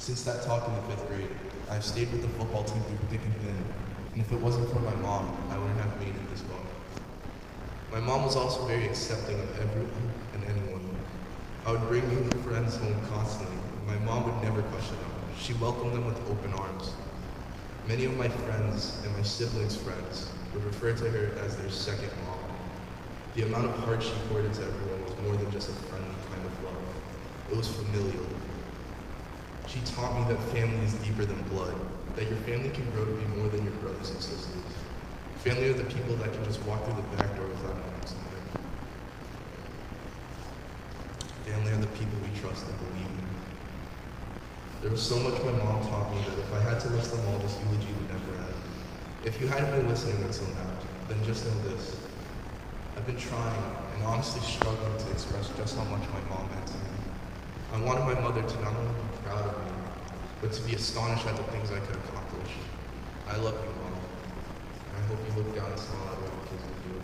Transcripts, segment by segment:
Since that talk in the 5th grade, I've stayed with the football team through thick and thin, and if it wasn't for my mom, I wouldn't have made it this far. My mom was also very accepting of everyone and anyone. I would bring new friends home constantly. My mom would never question them. She welcomed them with open arms. Many of my friends and my siblings' friends would refer to her as their second mom. The amount of heart she poured into everyone was more than just a friendly kind of love. It was familial. She taught me that family is deeper than blood, that your family can grow to be more than your brothers and sisters. Family are the people that can just walk through the back door without knowing something. Family are the people we trust and believe in. There was so much my mom taught me that if I had to list them all, this eulogy would never end. If you hadn't been listening until now, then just know this. I've been trying and honestly struggling to express just how much my mom meant to me. I wanted my mother to not only be proud of me, but to be astonished at the things I could accomplish. I love you, Mom. And I hope you look down and smile at what your kids will do.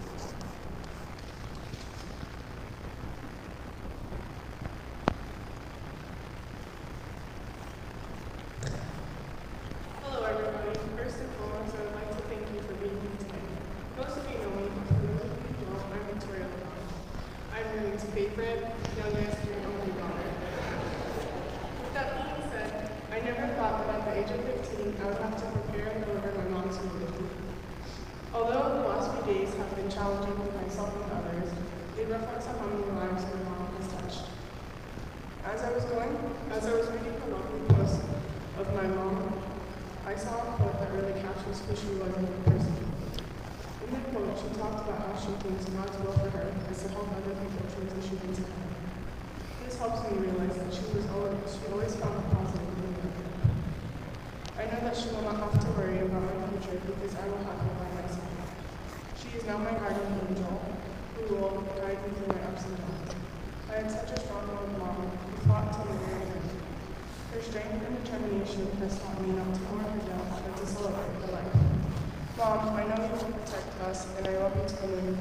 Hello, everybody. First and foremost, I would like to thank you for being here today. Most of you know me, but for those of you who don't, I'm Victoria. I'm Ruby's favorite, youngest, and only daughter. With that being said, I never thought that at the age of 15, I would have to prepare and deliver my mom's eulogy. Although the last few days have been challenging for myself and others, it reflects on how many lives my mom has touched. As I was reading the lovely post of my mom, I saw a quote that really captures who she was as a person. In the quote, she talked about how she thinks God's will for her is to help other people transition into heaven. This helps me realize that she always found the positive in me. I know that she will not have to worry about my future because I will have her by my side. She is now my guardian angel, who will guide me through my ups and downs. I had such a strong-willed mom who fought till the very end. Her strength and determination has taught me not to mourn her death, but to celebrate her life. Mom, I know you will protect us, and I love you till the end.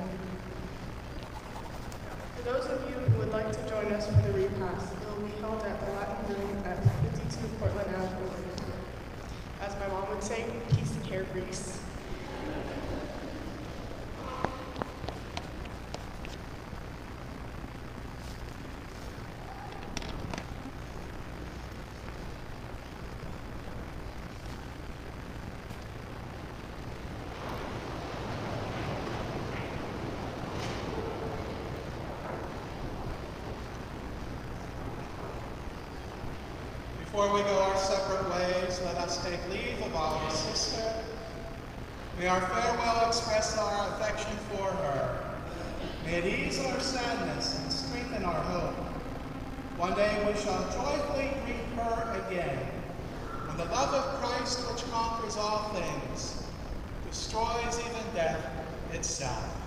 For those of you who would like to join us for the repast, it will be held at the Latin Room at 52 Portland Avenue. As my mom would say, piece of hair grease. Before we go our separate ways, let us take leave of our sister. May our farewell express our affection for her. May it ease our sadness and strengthen our hope. One day we shall joyfully greet her again, when the love of Christ, which conquers all things, destroys even death itself.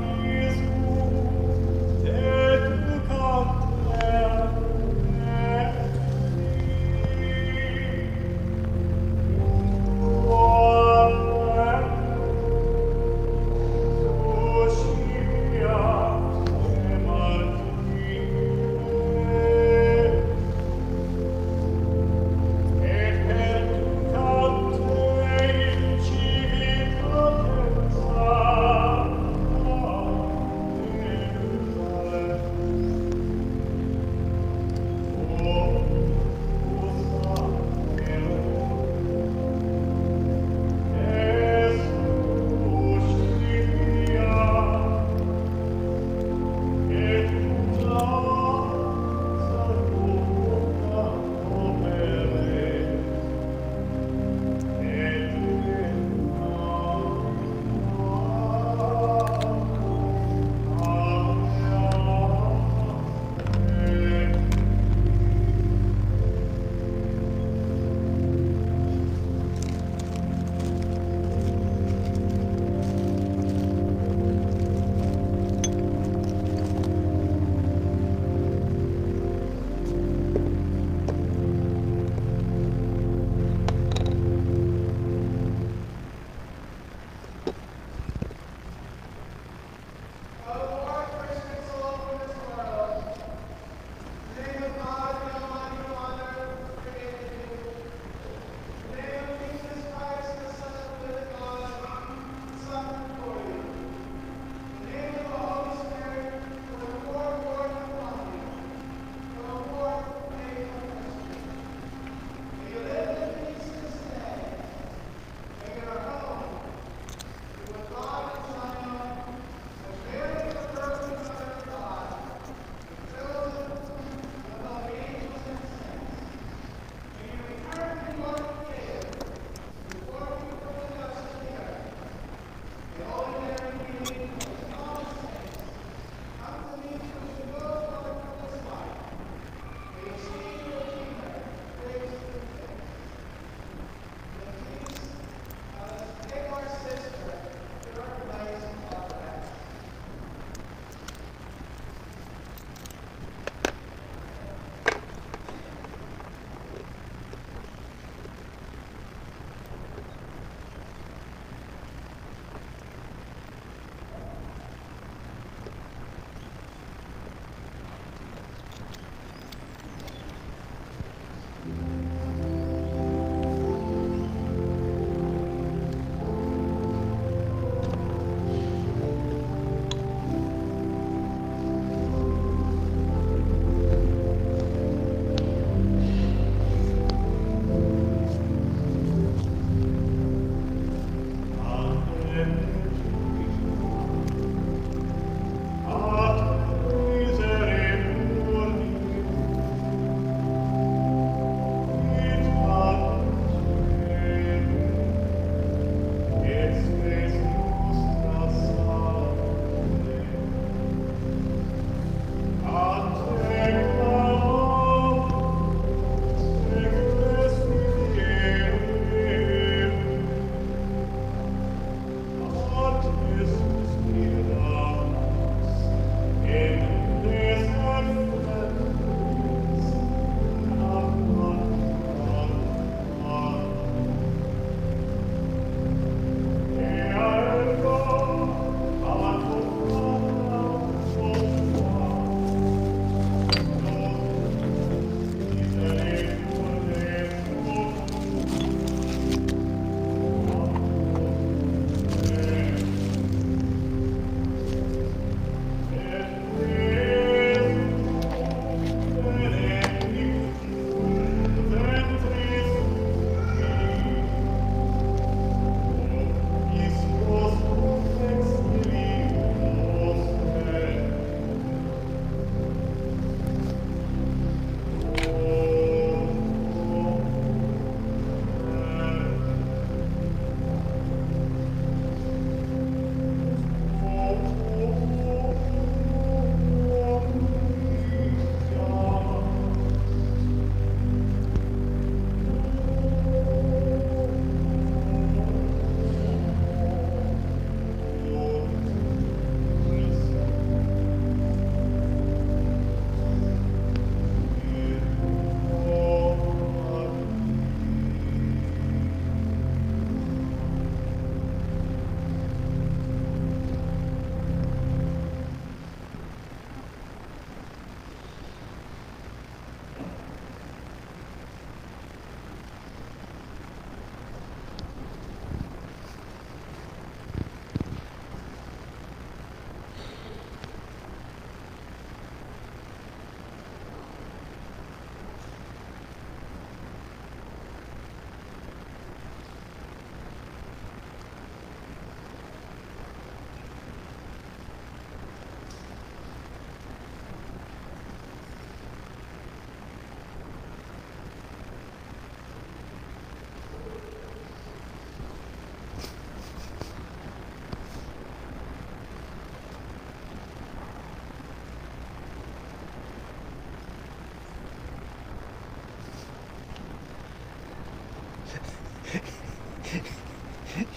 Paradiso, et tu canter,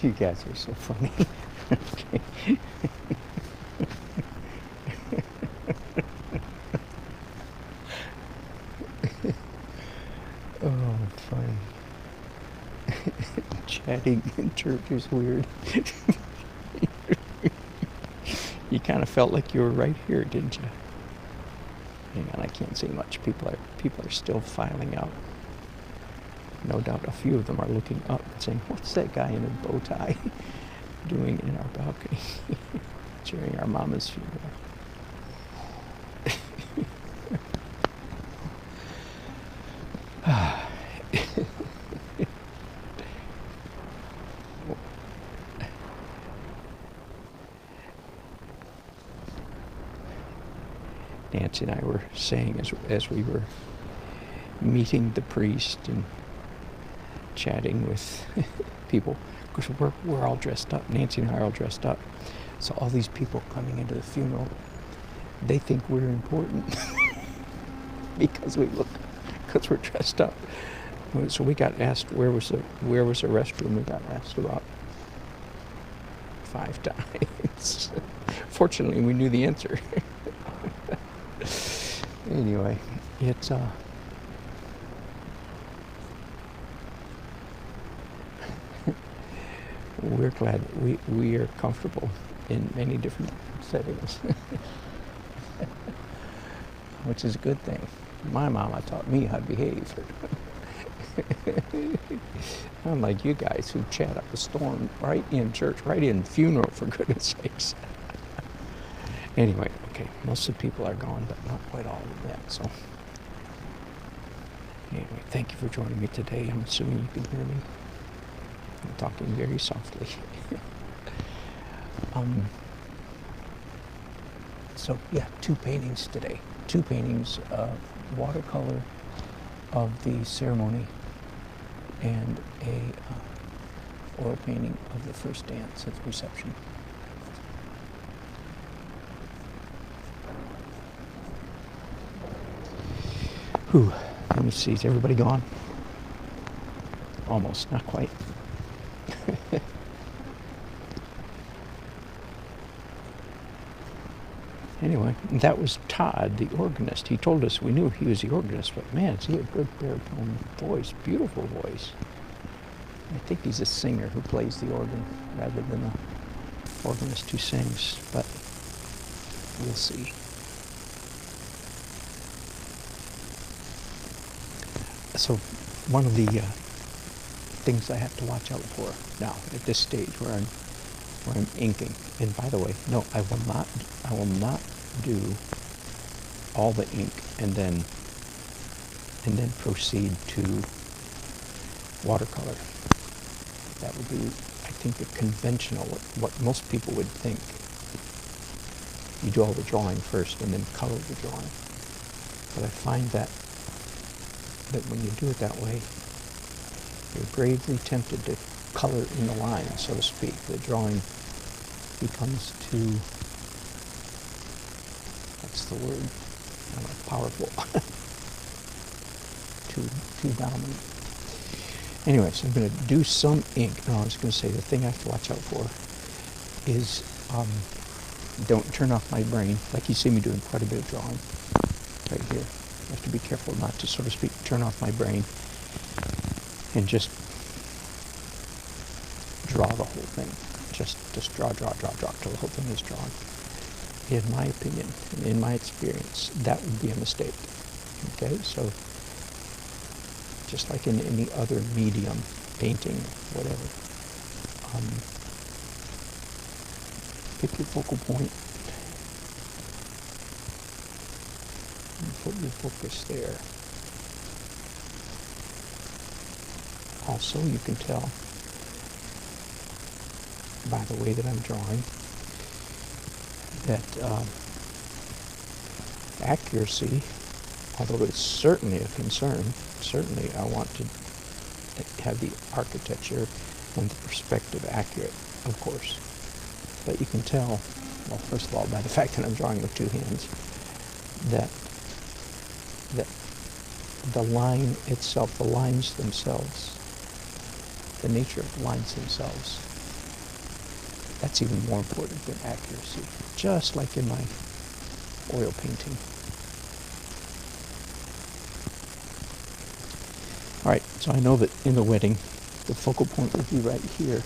You guys are so funny. Okay. Oh, fun. Chatting in church is weird. You kind of felt like you were right here, didn't you? Hang on, I can't see much. People are still filing out. No doubt a few of them are looking up and saying, "What's that guy in a bow tie doing in our balcony during our mama's funeral?" Nancy and I were saying as we were meeting the priest and chatting with people, because we're all dressed up. Nancy and I are all dressed up. So all these people coming into the funeral, they think we're important because we're dressed up. So we got asked where was the restroom. We got asked about 5 times. Fortunately, we knew the answer. Anyway, it's we're glad we are comfortable in many different settings, which is a good thing. My mama taught me how to behave. Unlike you guys who chat up a storm right in church, right in funeral, for goodness sakes. Anyway, okay, most of the people are gone, but not quite all of them yet, so. Anyway, thank you for joining me today. I'm assuming you can hear me. I'm talking very softly. So, yeah, 2 paintings today. 2 paintings of watercolor of the ceremony and a oil painting of the first dance at the reception. Whew, let me see, is everybody gone? Almost, not quite. Anyway, that was Todd, the organist. He told us, we knew he was the organist, but man, is he a good baritone voice, beautiful voice. I think he's a singer who plays the organ rather than an organist who sings, but we'll see. So one of the things I have to watch out for now at this stage where I'm inking, and by the way, no, I will not do all the ink and then proceed to watercolor. That would be, I think, the conventional, what most people would think. You do all the drawing first and then color the drawing. But I find that when you do it that way, you're gravely tempted to color in the line, so to speak. The drawing becomes too, what's the word? I don't know, powerful. too dominant. Anyway, so I'm going to do some ink. No, I was going to say the thing I have to watch out for is don't turn off my brain. Like you see me doing quite a bit of drawing right here. I have to be careful not to, so to speak, turn off my brain and just draw the whole thing. Just draw till the whole thing is drawn. In my opinion, and in my experience, that would be a mistake. Okay, so just like in any other medium, painting, whatever, pick your focal point and put your focus there. Also, you can tell by the way that I'm drawing that accuracy, although it's certainly a concern, certainly I want to have the architecture and the perspective accurate, of course. But you can tell, well, first of all, by the fact that I'm drawing with 2 hands, that the line itself, the lines themselves, the nature of the lines themselves That's even more important than accuracy, just like in my oil painting. All right, so I know that in the wedding, the focal point would be right here.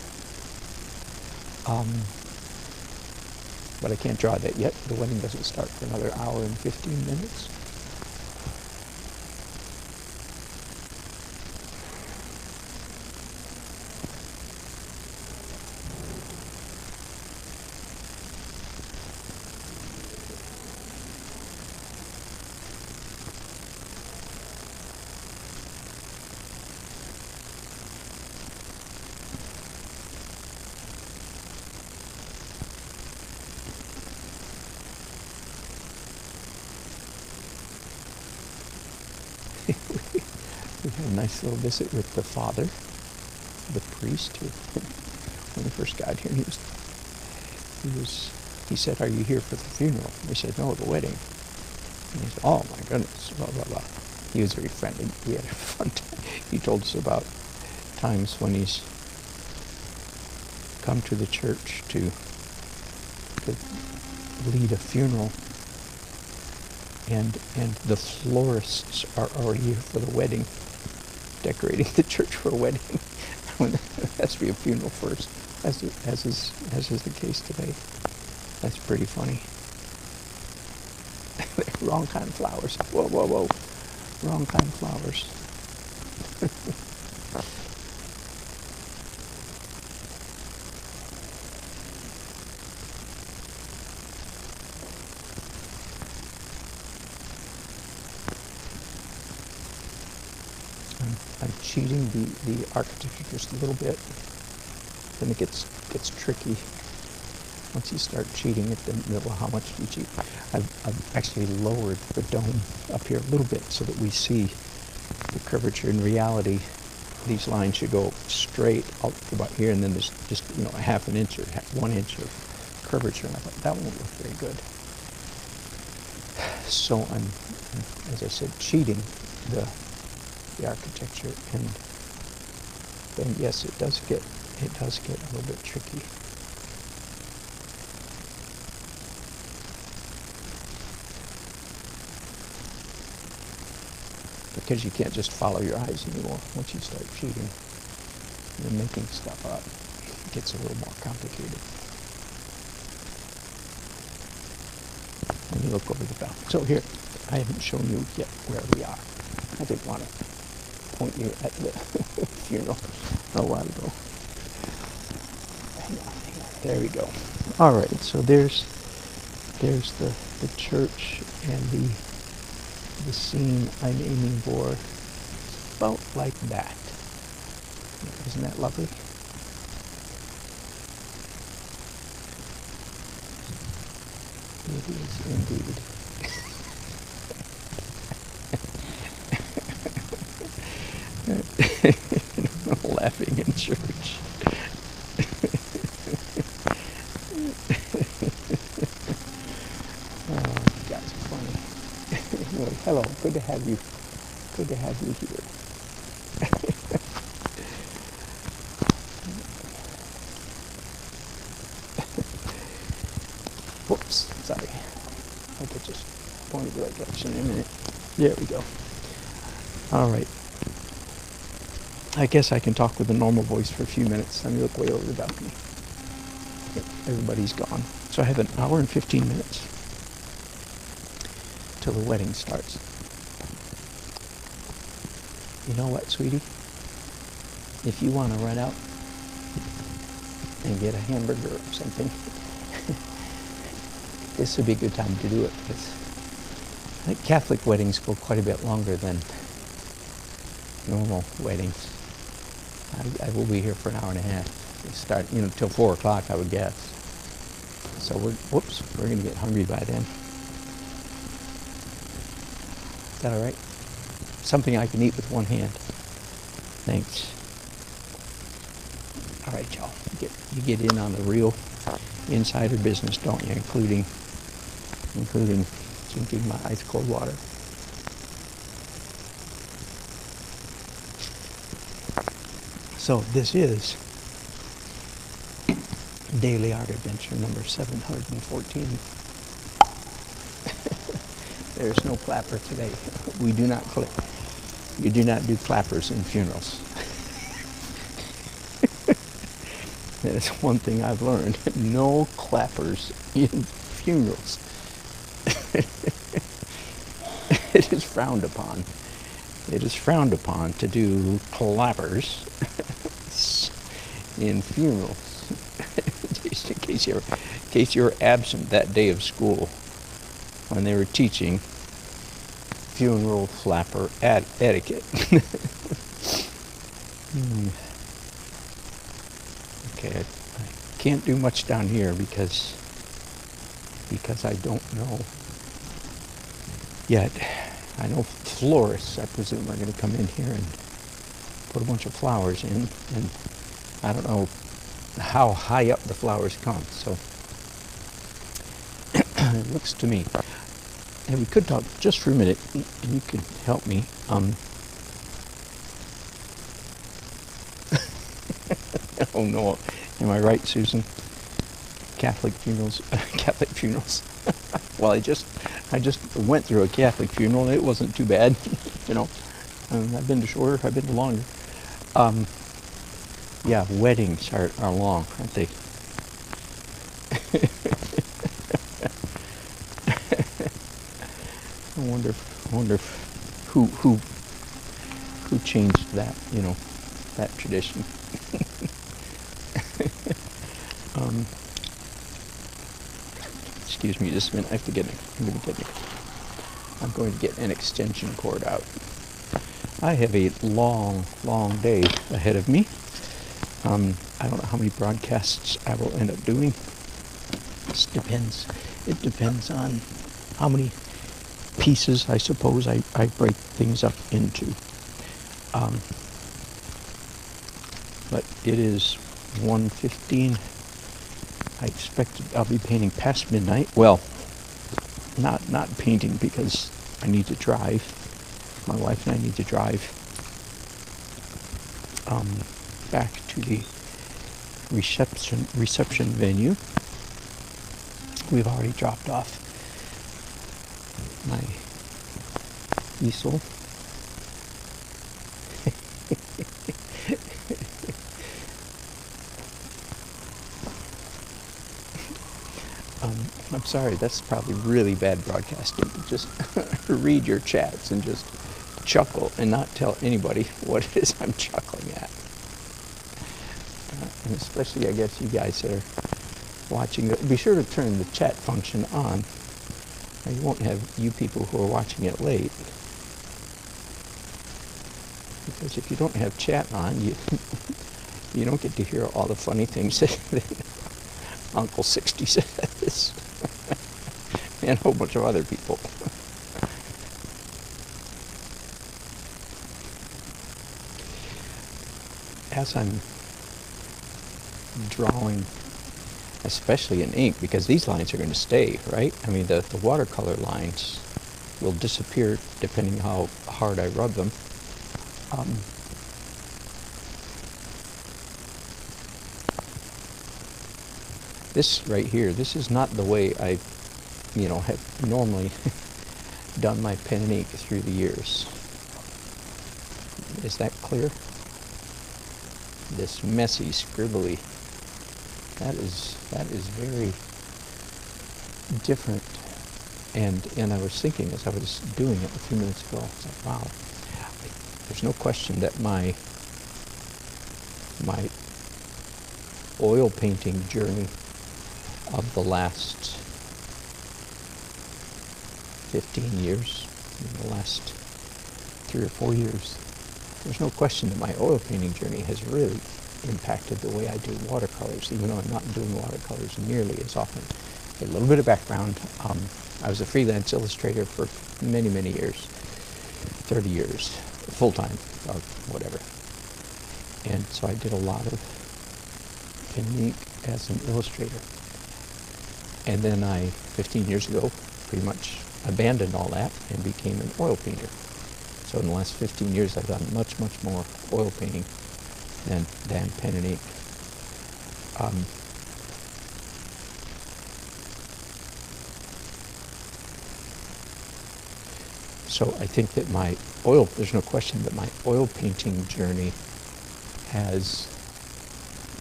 But I can't draw that yet. The wedding doesn't start for another hour and 15 minutes. We had a nice little visit with the father, the priest, who, when we first got here, he said, "Are you here for the funeral?" We said, "No, the wedding." And he said, "Oh my goodness, blah, blah, blah." He was very friendly. We had a fun time. He told us about times when he's come to the church to lead a funeral, and the florists are already here for the wedding, decorating the church for a wedding. When it has to be a funeral first, as is the case today. That's pretty funny. Wrong kind of flowers. Whoa, whoa, whoa. Wrong kind of flowers. I'm cheating the architecture just a little bit. Then it gets tricky. Once you start cheating at the middle, how much do you cheat? I've actually lowered the dome up here a little bit so that we see the curvature. In reality, these lines should go straight out to about here, and then there's just a half an inch or 1 inch of curvature. And I thought that won't look very good. So I'm, as I said, cheating the architecture, and then yes, it does get a little bit tricky. Because you can't just follow your eyes anymore. Once you start cheating and making stuff up, it gets a little more complicated. Let me look over the balcony. So here, I haven't shown you yet where we are. I didn't want to point you at the funeral a while ago. Hang on. There we go. All right, so there's the church and the scene I'm aiming for. It's about like that. Isn't that lovely? It is indeed. Laughing in church. Oh, you guys are funny. Anyway, hello, good to have you. Good to have you here. Whoops, sorry. I could just point in the right direction in a minute. There we go. All right. I guess I can talk with a normal voice for a few minutes. Let me look way over the balcony. Yep, everybody's gone. So I have an hour and 15 minutes till the wedding starts. You know what, sweetie? If you want to run out and get a hamburger or something, this would be a good time to do it, because I think Catholic weddings go quite a bit longer than normal weddings. I will be here for an hour and a half. We start, till 4 o'clock, I would guess. So we're going to get hungry by then. Is that all right? Something I can eat with one hand. Thanks. All right, y'all. You get in on the real insider business, don't you? Including drinking my ice cold water. So this is Daily Art Adventure number 714. There's no clapper today. We do not clip. You do not do clappers in funerals. That is one thing I've learned. No clappers in funerals. It is frowned upon. It is frowned upon to do clappers in funerals. Just in case you were absent that day of school when they were teaching funeral flapper etiquette. Okay, I can't do much down here because I don't know yet. I know florists, I presume, are going to come in here and put a bunch of flowers in, and I don't know how high up the flowers come, so it looks to me. And we could talk just for a minute, and you could help me. Oh no, am I right, Susan? Catholic funerals. Well, I just went through a Catholic funeral, and it wasn't too bad. You know, I've been to shorter, I've been to longer. Yeah, weddings are long, aren't they? I wonder if who changed that, you know, that tradition. Excuse me just a minute. I'm going to get an extension cord out. I have a long day ahead of me. I don't know how many broadcasts I will end up doing. It depends on how many pieces, I suppose, I break things up into. But it is 1:15. I expect I'll be painting past midnight. Well, not painting because I need to drive. My wife and I need to drive back to the reception venue. We've already dropped off my easel. I'm sorry, that's probably really bad broadcasting. Just read your chats and just chuckle and not tell anybody what it is I'm chuckling at. And especially, I guess, you guys that are watching. Be sure to turn the chat function on. Now, you won't have you people who are watching it late. Because if you don't have chat on, you don't get to hear all the funny things that Uncle 60 says. And a whole bunch of other people. As I'm drawing, especially in ink, because these lines are going to stay, right? I mean, the watercolor lines will disappear depending how hard I rub them. This right here, this is not the way I, have normally done my pen and ink through the years. Is that clear? This messy, scribbly, that is very different. And I was thinking as I was doing it a few minutes ago, I was like, wow, there's no question that my oil painting journey of the last 15 years, the last 3 or 4 years, there's no question that my oil painting journey has really impacted the way I do watercolors, even though I'm not doing watercolors nearly as often. A little bit of background. I was a freelance illustrator for many, many years, 30 years, full-time, or whatever. And so I did a lot of pen and ink as an illustrator. And then 15 years ago, pretty much abandoned all that and became an oil painter. So in the last 15 years, I've done much, much more oil painting than pen and ink. So I think that there's no question that my oil painting journey has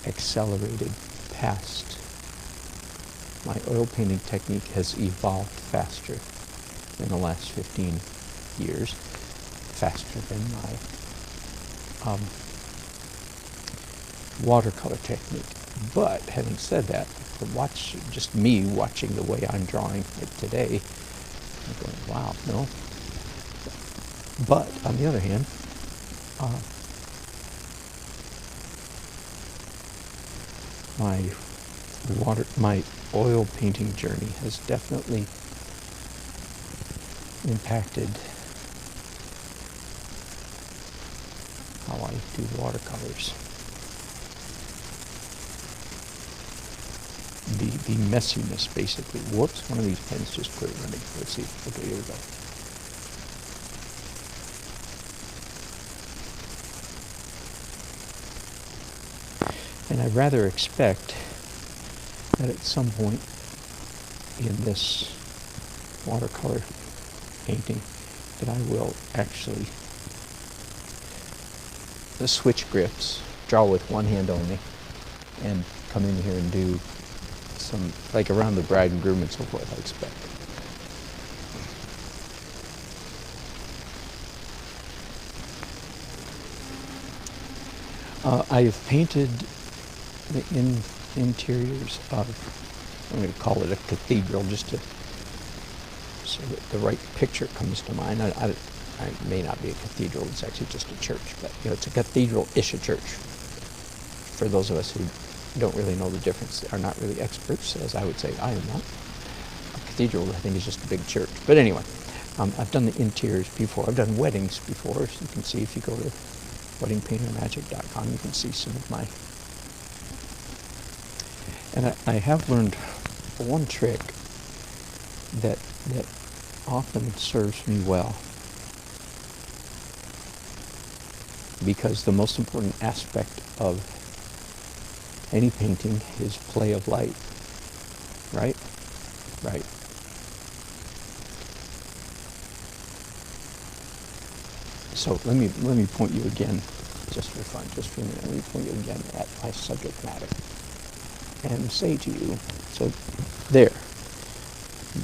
accelerated past. My oil painting technique has evolved faster in the last 15 years, faster than my watercolor technique. But having said that, just me watching the way I'm drawing it today, I'm going, wow, no. But on the other hand, my oil painting journey has definitely impacted how I do watercolors. The messiness, basically. Whoops, one of these pens just quit running. Let's see. Okay, here we go. And I rather expect that at some point in this watercolor painting that I will actually switch grips, draw with one hand only, and come in here and do some, like around the bride and groom and so forth, I expect. I have painted the interiors of, I'm going to call it a cathedral, just to so that the right picture comes to mind. I may not be a cathedral, it's actually just a church, but it's a cathedral-ish a church. For those of us who don't really know the difference, are not really experts, as I would say I am not. A cathedral, I think, is just a big church. But anyway, I've done the interiors before. I've done weddings before, so you can see if you go to weddingpaintermagic.com, you can see some of my... And I have learned one trick that often serves me well, because the most important aspect of any painting is play of light, right? Right. So let me point you again, just for fun, just for a minute. Let me point you again at my subject matter and say to you, so there,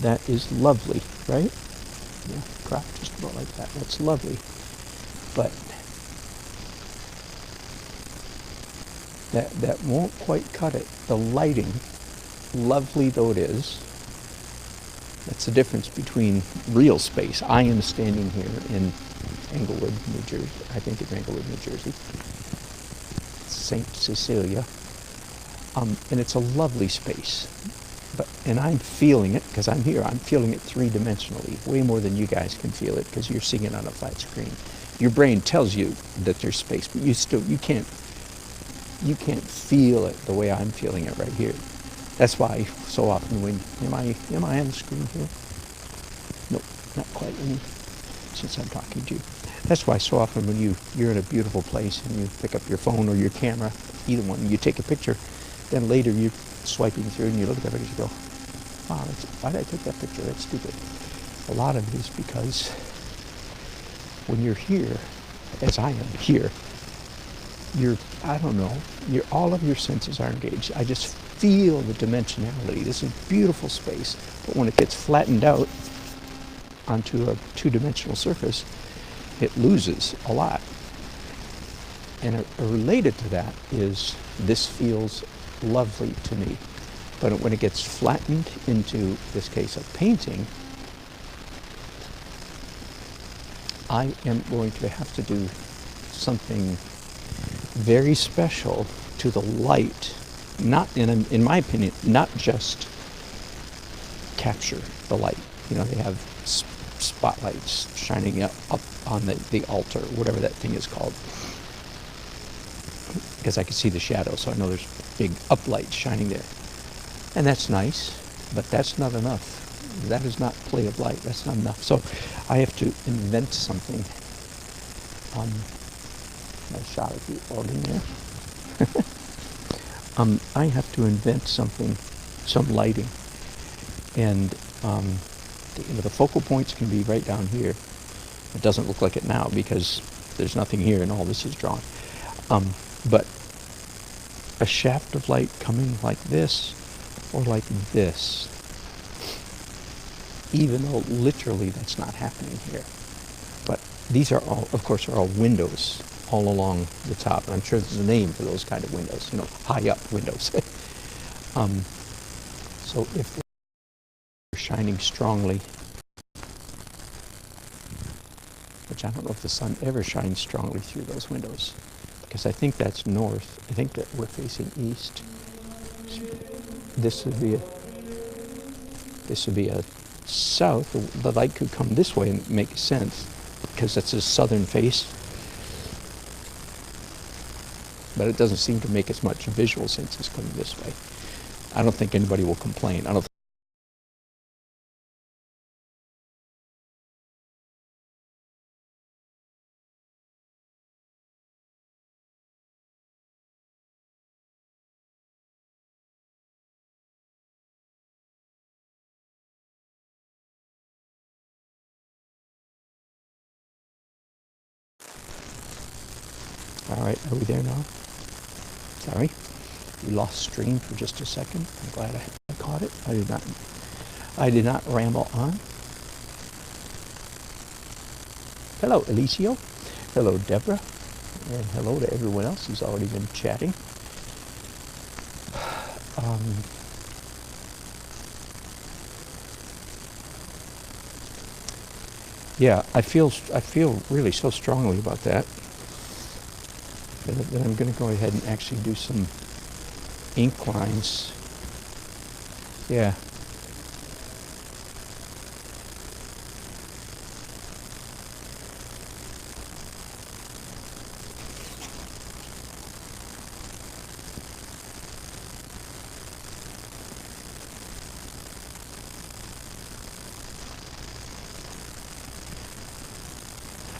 that is lovely, right? Yeah, crop just about like that. That's lovely, but that won't quite cut it. The lighting, lovely though it is, that's the difference between real space. I am standing here in Englewood, New Jersey. I think it's Englewood, New Jersey. St. Cecilia. And it's a lovely space. And I'm feeling it, because I'm here. I'm feeling it three-dimensionally, way more than you guys can feel it, because you're seeing it on a flat screen. Your brain tells you that there's space, but you can't feel it the way I'm feeling it right here. That's why so often when, am I on the screen here? Nope, not quite, since I'm talking to you. That's why so often when you're in a beautiful place and you pick up your phone or your camera, either one, and you take a picture, then later you're swiping through and you look at it and you go, wow, why did I take that picture? That's stupid. A lot of it is because when you're here, as I am here, all of your senses are engaged. I just feel the dimensionality. This is a beautiful space, but when it gets flattened out onto a two-dimensional surface, it loses a lot. And related to that is, this feels lovely to me. But when it gets flattened into this case of painting, I am going to have to do something very special to the light, not in my opinion, not just capture the light. They have spotlights shining up on the altar, whatever that thing is called, because I can see the shadow, so I know there's big uplights shining there, and that's nice, but that's not enough. That is not play of light. That's not enough. So I have to invent something. Nice shot of the organ there. I have to invent something, some lighting, and the focal points can be right down here, It doesn't look like it now because there's nothing here and all this is drawn. But a shaft of light coming like this or like this, even though literally that's not happening here. But these are all, of course, are all windows all along the top. And I'm sure there's a name for those kind of windows, you know, high up windows. So if they're shining strongly, which I don't know if the sun ever shines strongly through those windows, because I think that's north. I think that we're facing east. This would be a south. The light could come this way and make sense because that's a southern face. But it doesn't seem to make as much visual sense as coming this way. I don't think anybody will complain. I don't. All right, are we there now? Sorry, we lost stream for just a second. I'm glad I caught it. I did not ramble on. Hello, Alicio. Hello, Deborah. And hello to everyone else who's already been chatting. Yeah, I feel really so strongly about that. That I'm going to go ahead and actually do some ink lines. Yeah.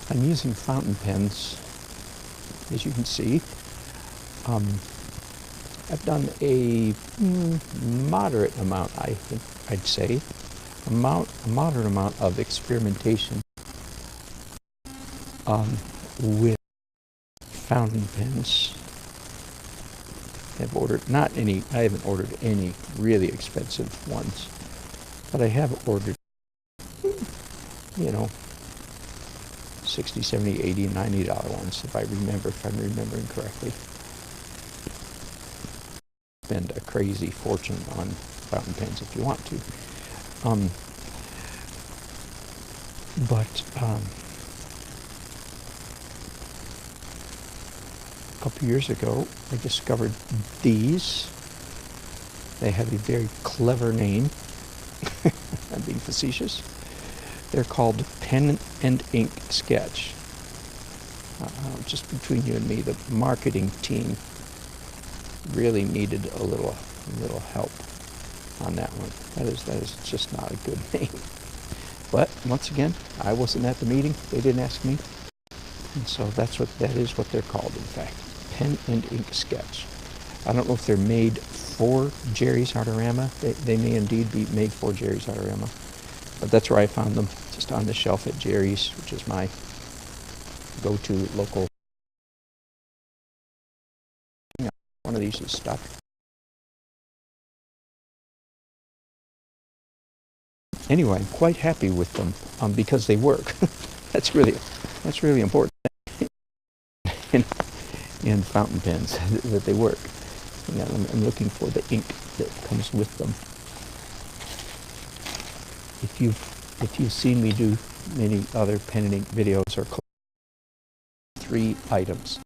I'm using fountain pens, as you can see. I've done a moderate amount, I think I'd say, a moderate amount of experimentation with fountain pens. I haven't ordered any really expensive ones, but I have ordered, you know, $60, $70, $80, $90 ones, if I'm remembering correctly. Spend a crazy fortune on fountain pens if you want to. A couple years ago, I discovered these. They have a very clever name. I'm being facetious. They're called Pen and Ink Sketch. Just between you and me, the marketing team really needed a little help on that one. That is just not a good name. But once again, I wasn't at the meeting. They didn't ask me, and so that is what they're called. In fact, Pen and Ink Sketch. I don't know if they're made for Jerry's Artorama. They may indeed be made for Jerry's Artorama. But that's where I found them, just on the shelf at Jerry's, which is my go-to local. One of these is stuck. Anyway, I'm quite happy with them because they work. That's really important in fountain pens, that they work. And I'm looking for the ink that comes with them. If you've seen me do many other pen and ink videos, or 3 items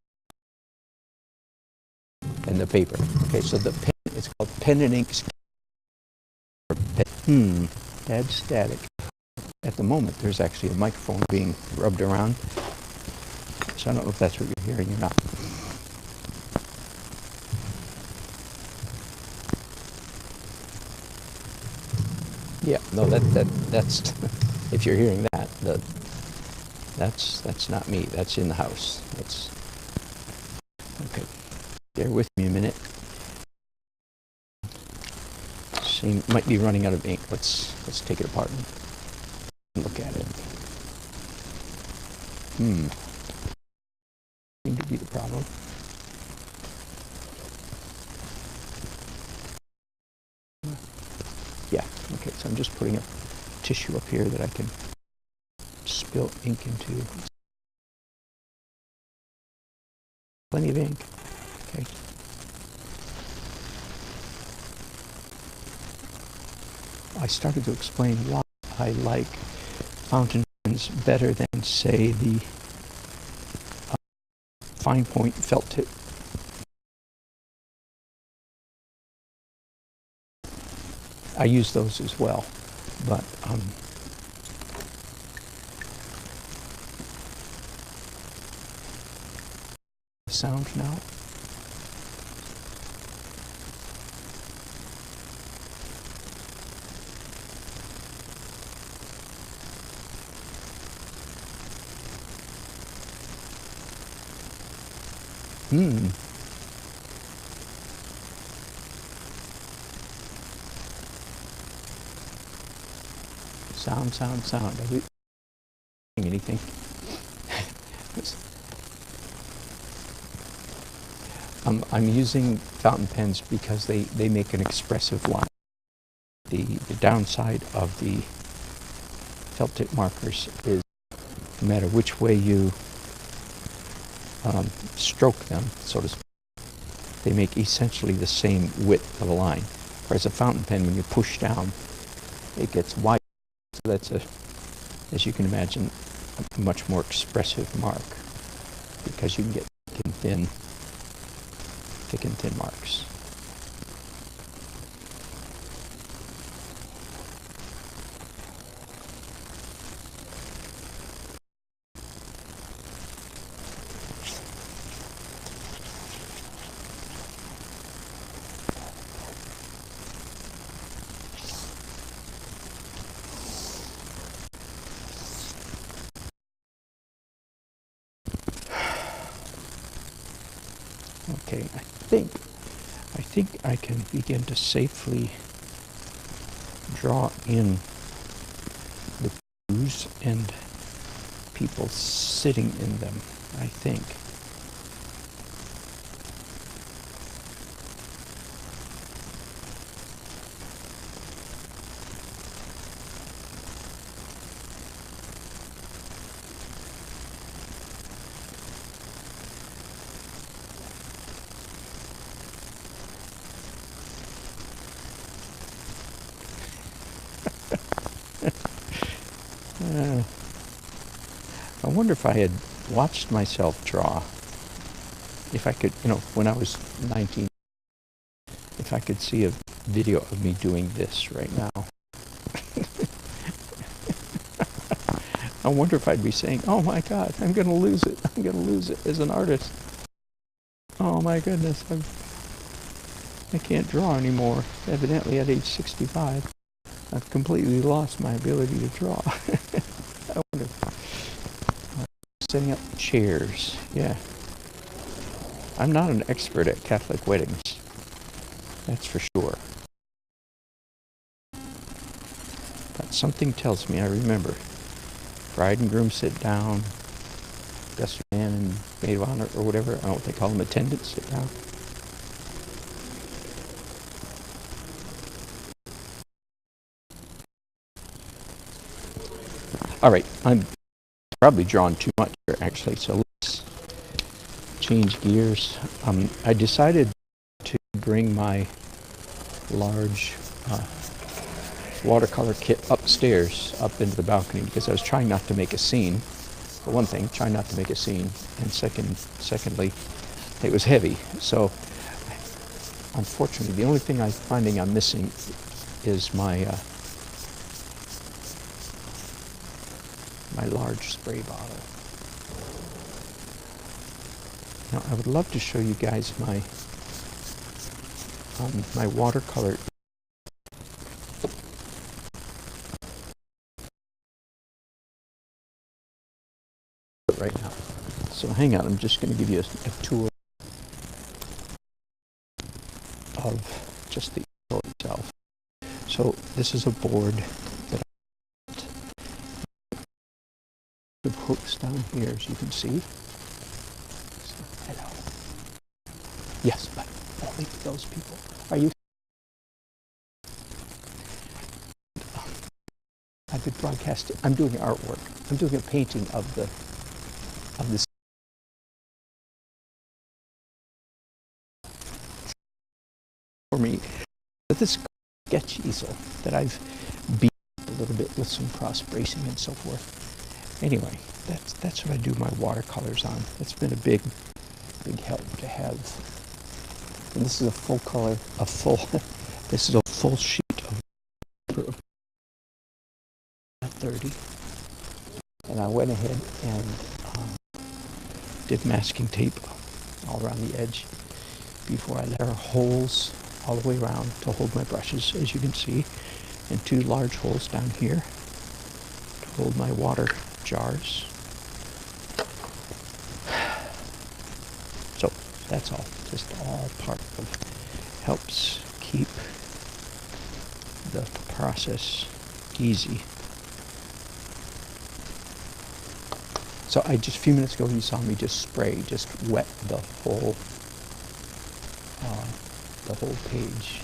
in the paper. Okay, so the pen, it's called Pen and Ink. Bad static. At the moment, there's actually a microphone being rubbed around, so I don't know if that's what you're hearing or not. Yeah, no, that's if you're hearing that, that's not me. That's in the house. That's okay. Bear with me a minute. She might be running out of ink. Let's take it apart and look at it. Seem to be the problem. Yeah, okay, so I'm just putting a tissue up here that I can spill ink into. Plenty of ink. Okay. I started to explain why I like fountain pens better than, say, the fine point felt tip. I use those as well, but sound now. Sound. Are we anything? I'm using fountain pens because they make an expressive line. The downside of the felt tip markers is no matter which way you stroke them, so to speak, they make essentially the same width of a line. Whereas a fountain pen, when you push down, it gets wide. So that's, as you can imagine, a much more expressive mark because you can get thick and thin marks. Okay, I think I can begin to safely draw in the pews and people sitting in them, I think. I wonder if I had watched myself draw, if I could, when I was 19, if I could see a video of me doing this right now. I wonder if I'd be saying, oh my God, I'm going to lose it as an artist. Oh my goodness, I can't draw anymore. Evidently at age 65, I've completely lost my ability to draw. I wonder. Setting up chairs, yeah. I'm not an expert at Catholic weddings, that's for sure. But something tells me, I remember, bride and groom sit down, best man and maid of honor, or whatever, I don't know what they call them, attendants sit down. All right, I'm probably drawn too much here, actually, so let's change gears. I decided to bring my large watercolor kit upstairs, up into the balcony, because I was trying not to make a scene. For one thing, trying not to make a scene, and secondly, it was heavy. So, unfortunately, the only thing I'm finding I'm missing is my large spray bottle. Now, I would love to show you guys my my watercolor. Right now. So hang on, I'm just going to give you a tour of just the easel itself. So this is a board that I the hooks down here, as you can see. So, hello. Yes, but only those people. Are you? I've been broadcasting. I'm doing artwork. I'm doing a painting of this. For me, but this sketch easel that I've beat a little bit with some cross bracing and so forth. Anyway, that's what I do my watercolors on. It's been a big help to have. And this is a full color, this is a full sheet of paper of 30. And I went ahead and did masking tape all around the edge before I let. There are holes all the way around to hold my brushes, as you can see, and 2 large holes down here to hold my water jars. So that's all, just all part of, helps keep the process easy. So I just, a few minutes ago, you saw me just spray, just wet the whole page.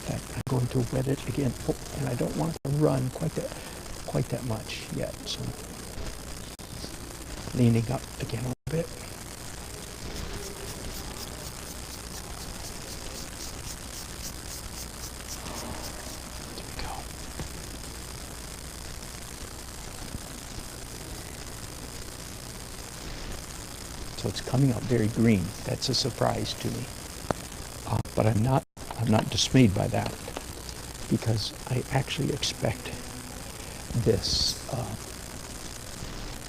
I'm going to wet it again, and I don't want it to run quite that much yet. So leaning up again a little bit. There we go. So it's coming out very green. That's a surprise to me. But I'm not dismayed by that, because I actually expect this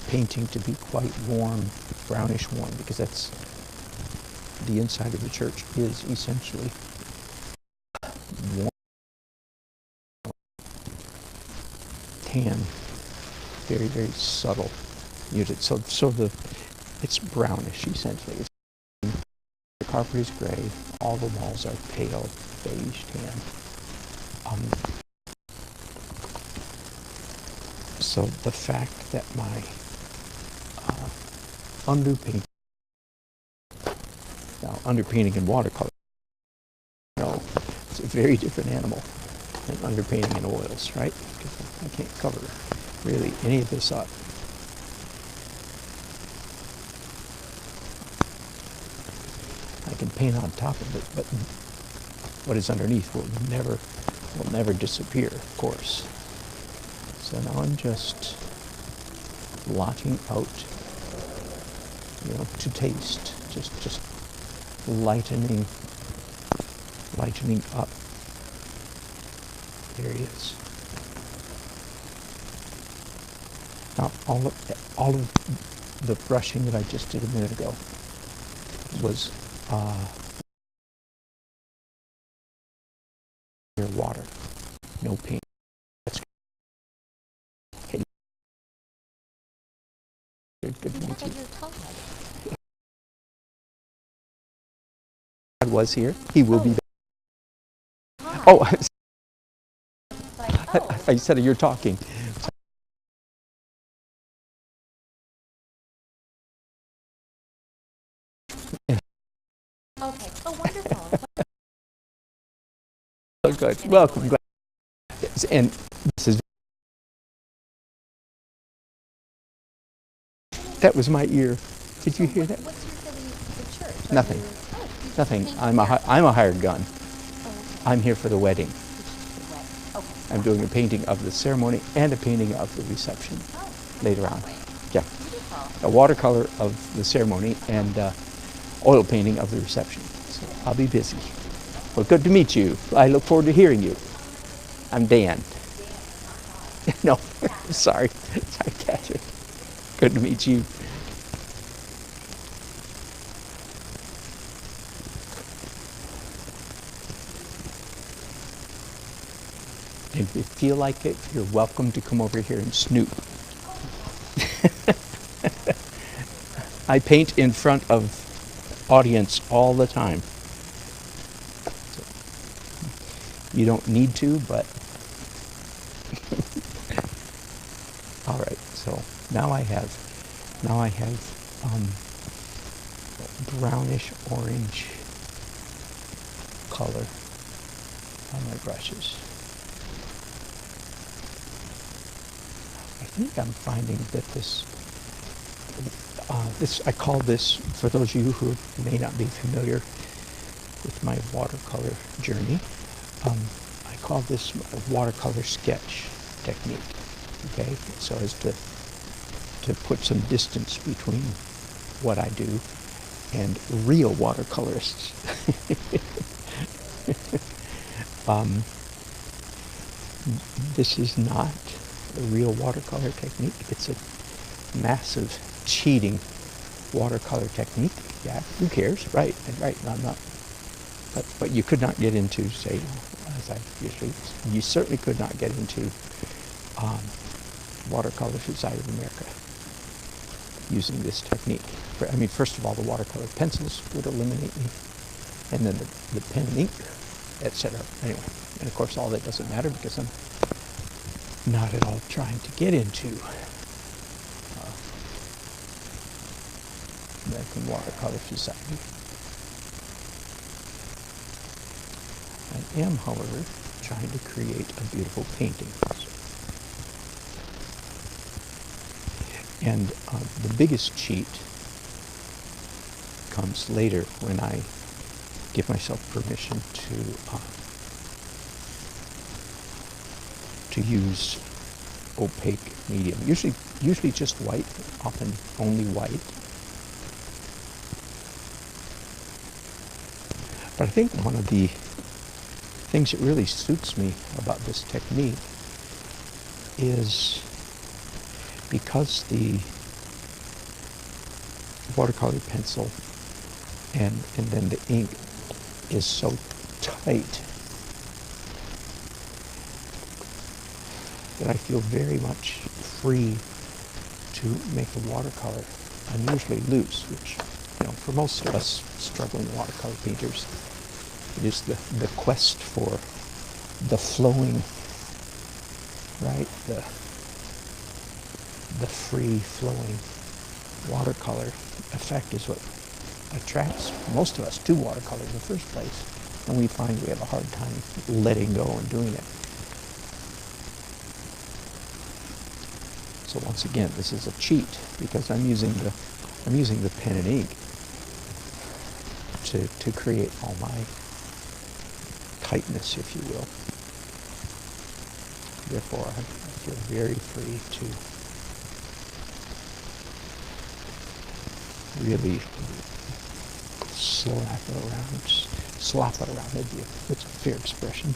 painting to be quite warm, brownish warm, because that's the inside of the church is essentially warm, tan, very, very subtle, muted. So it's brownish essentially. The carpet is gray. All the walls are pale beige tan. So the fact that my underpainting, now underpainting in watercolor, it's a very different animal than underpainting in oils, right? Because I can't cover really any of this up. I can paint on top of it, but what is underneath will never disappear, of course. So now I'm just blotting out, to taste, just lightening up. There he is. Now all of the brushing that I just did a minute ago was water, no paint. That's good. Good to meet you. God was here. He will be back. Oh, I said you're talking. Okay. Oh, wonderful. Oh, good. Welcome. Yes, and this is. That was my ear. Did you hear that? What's your affiliate with the church? Nothing. Nothing. I'm a hired gun. Oh, okay. I'm here for the wedding. Okay. I'm doing a painting of the ceremony and a painting of the reception later on. Yeah. Beautiful. A watercolor of the ceremony and oil painting of the reception. So I'll be busy. Well, good to meet you. I look forward to hearing you. I'm Dan. No, sorry, Catherine. Good to meet you. And if you feel like it, you're welcome to come over here and snoop. I paint in front of audience all the time. So, you don't need to, but all right. So now I have brownish orange color on my brushes. I think I'm finding that this I call this, for those of you who may not be familiar with my watercolor journey, I call this a watercolor sketch technique. Okay, so as to put some distance between what I do and real watercolorists. This is not a real watercolor technique. It's a massive cheating watercolor technique. Yeah, who cares? Right, I'm not. But you could not get into, say, as I usually, you certainly could not get into watercolors outside of America using this technique. I mean, first of all, the watercolor pencils would eliminate me, and then the pen and ink, etc. Anyway, and of course, all that doesn't matter because I'm not at all trying to get into American Watercolor Society. I am, however, trying to create a beautiful painting. And the biggest cheat comes later when I give myself permission to use opaque medium. Usually just white, often only white. But I think one of the things that really suits me about this technique is because the watercolor pencil and then the ink is so tight that I feel very much free to make a watercolor. I'm usually loose, which, you know, for most of us struggling watercolor painters, it is the quest for the flowing, right? The free flowing watercolor effect is what attracts most of us to watercolor in the first place, and we find we have a hard time letting go and doing it. So once again, this is a cheat because I'm using the pen and ink to create all my tightness, if you will. Therefore, I feel very free to really slap it around. It's a fair expression,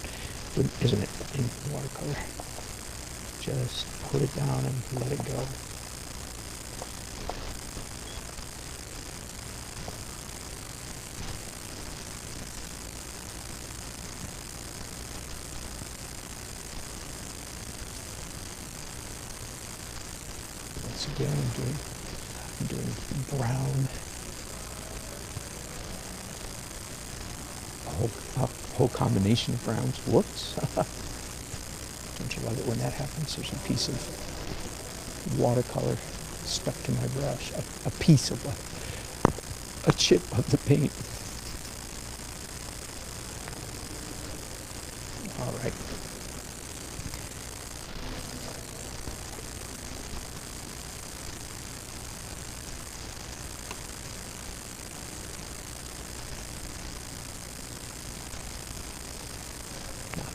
isn't it, in watercolor? Just put it down and let it go. Once again, I'm doing brown. A whole combination of browns. Whoops. Don't you love it when that happens? There's a piece of watercolor stuck to my brush. A piece of a chip of the paint. All right.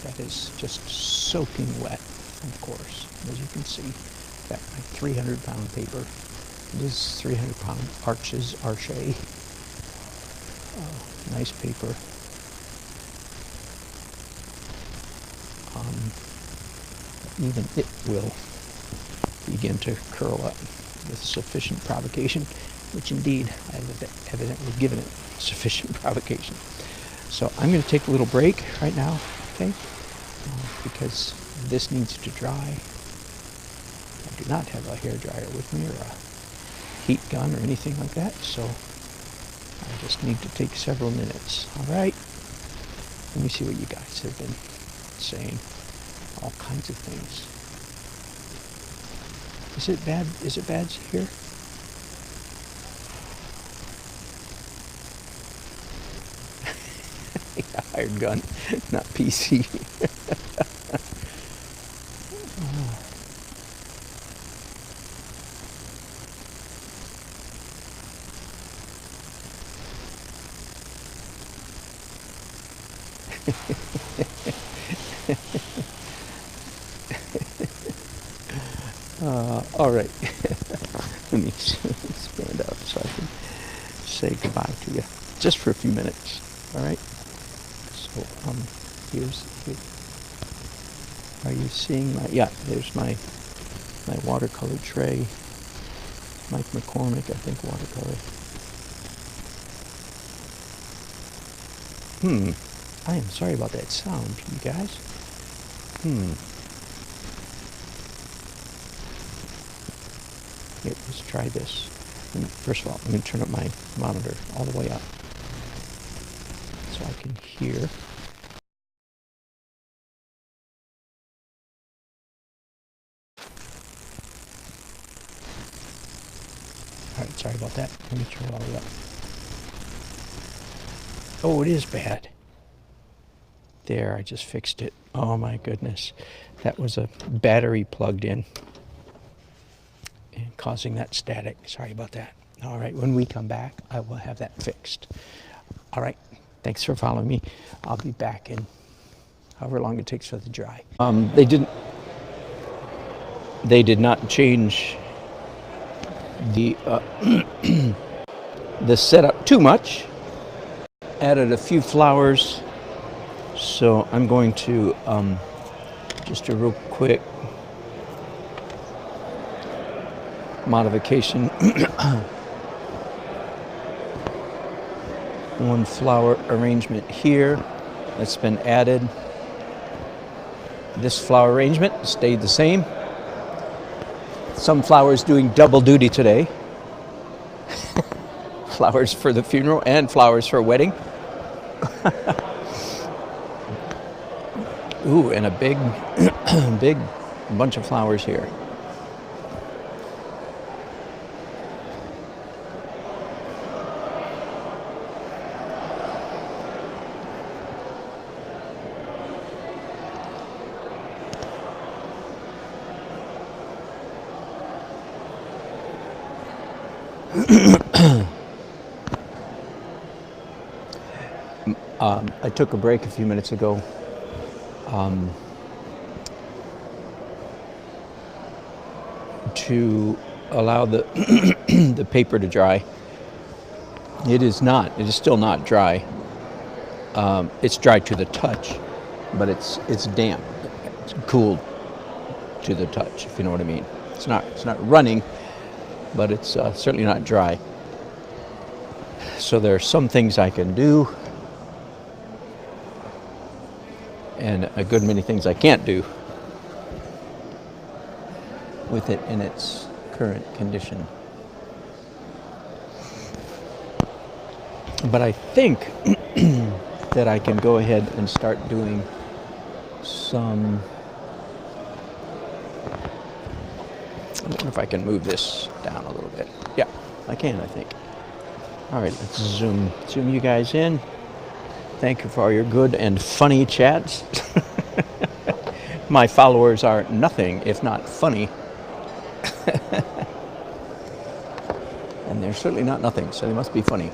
That is just soaking wet, of course, as you can see. Got my 300-pound paper. This is 300-pound Arche. Nice paper. Even it will begin to curl up with sufficient provocation, which indeed I have evidently given it sufficient provocation. So I'm going to take a little break right now, okay? Because this needs to dry. I do not have a hairdryer with me, or heat gun or anything like that, so I just need to take several minutes. All right. Let me see what you guys have been saying. All kinds of things. Is it bad? Is it bad here? Yeah, hired gun, not PC. All right. Let me stand up so I can say goodbye to you, just for a few minutes. All right. So here's. Are you seeing my? Yeah. There's my watercolor tray. Mike McCormick, I think, watercolor. I am sorry about that sound, you guys. Here, let's try this. First of all, I'm going to turn up my monitor all the way up so I can hear. All right, sorry about that. Let me turn it all the way up. Oh, it is bad. There, I just fixed it. Oh my goodness. That was a battery plugged in and causing that static. Sorry about that. All right, when we come back, I will have that fixed. All right, thanks for following me. I'll be back in however long it takes for the dry. They did not change the the setup too much. Added a few flowers, so I'm going to just a real quick modification. One flower arrangement here that's been added. This flower arrangement stayed the same. Some flowers doing double duty today. Flowers for the funeral and flowers for a wedding. Ooh, and a big, big bunch of flowers here. I took a break a few minutes ago. To allow the the paper to dry. It is still not dry. It's dry to the touch, but it's damp. It's cool to the touch, if you know what I mean. It's not running, but it's certainly not dry. So there are some things I can do, and a good many things I can't do with it in its current condition. But I think that I can go ahead and start doing some. I wonder if I can move this down a little bit. Yeah, I can, I think. All right, let's zoom you guys in. Thank you for all your good and funny chats. My followers are nothing if not funny. And they're certainly not nothing, so they must be funny.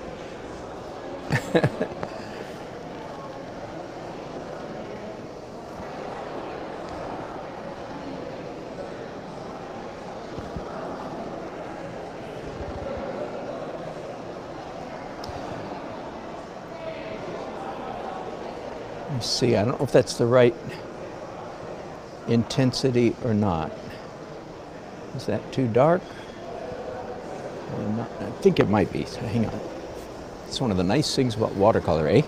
Let me see, I don't know if that's the right intensity or not. Is that too dark? I think it might be, so hang on. It's one of the nice things about watercolor, eh?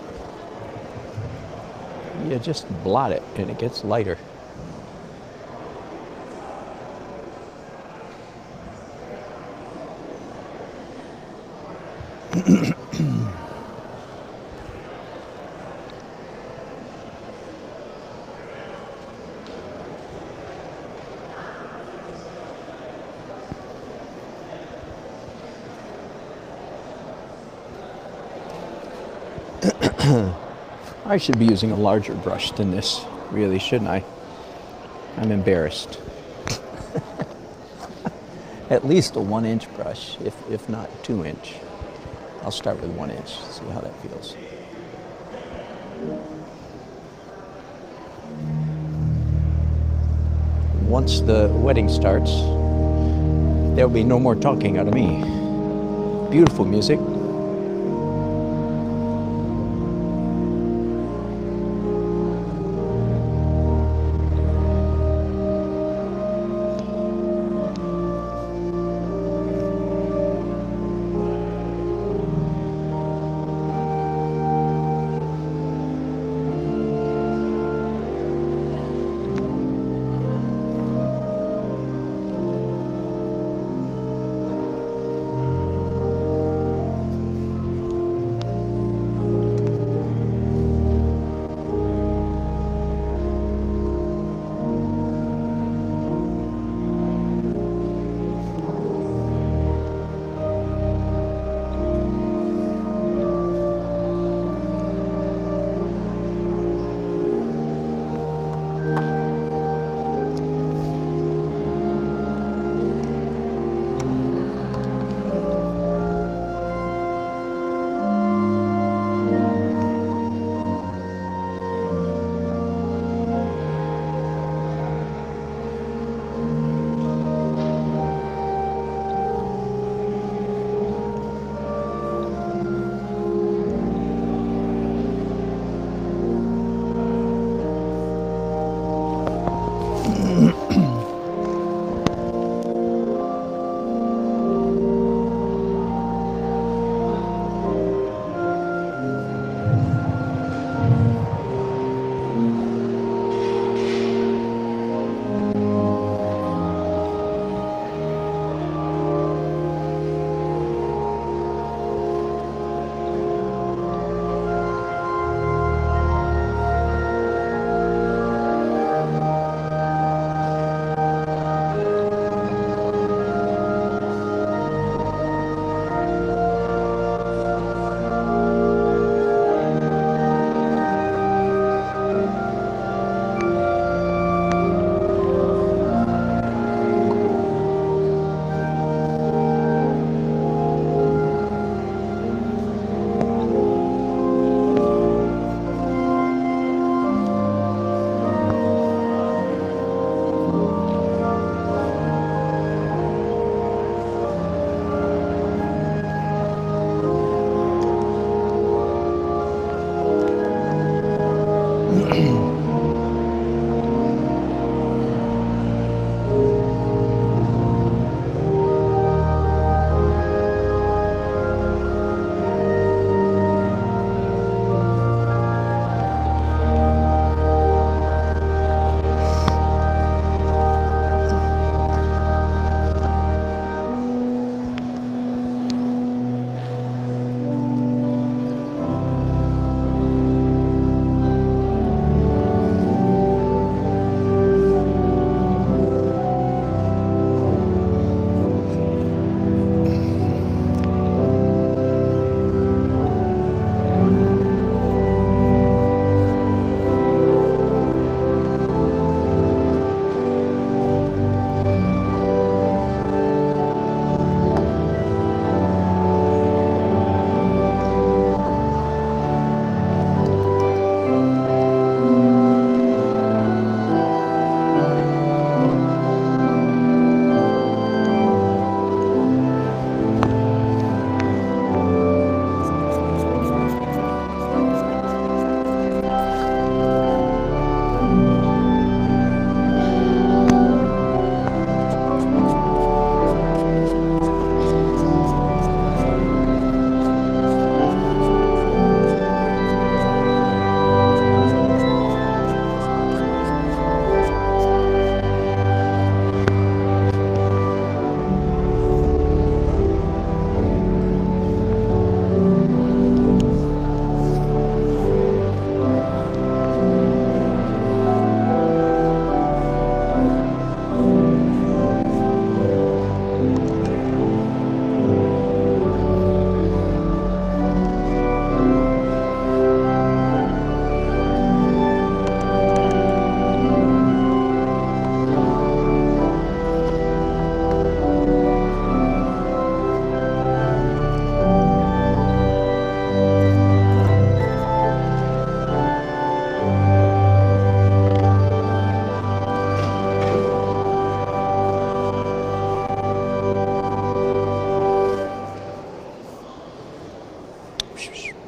You just blot it and it gets lighter. I should be using a larger brush than this, really, shouldn't I? I'm embarrassed. At least a 1-inch brush, if not 2-inch. I'll start with 1-inch, see how that feels. Once the wedding starts, there'll be no more talking out of me. Beautiful music.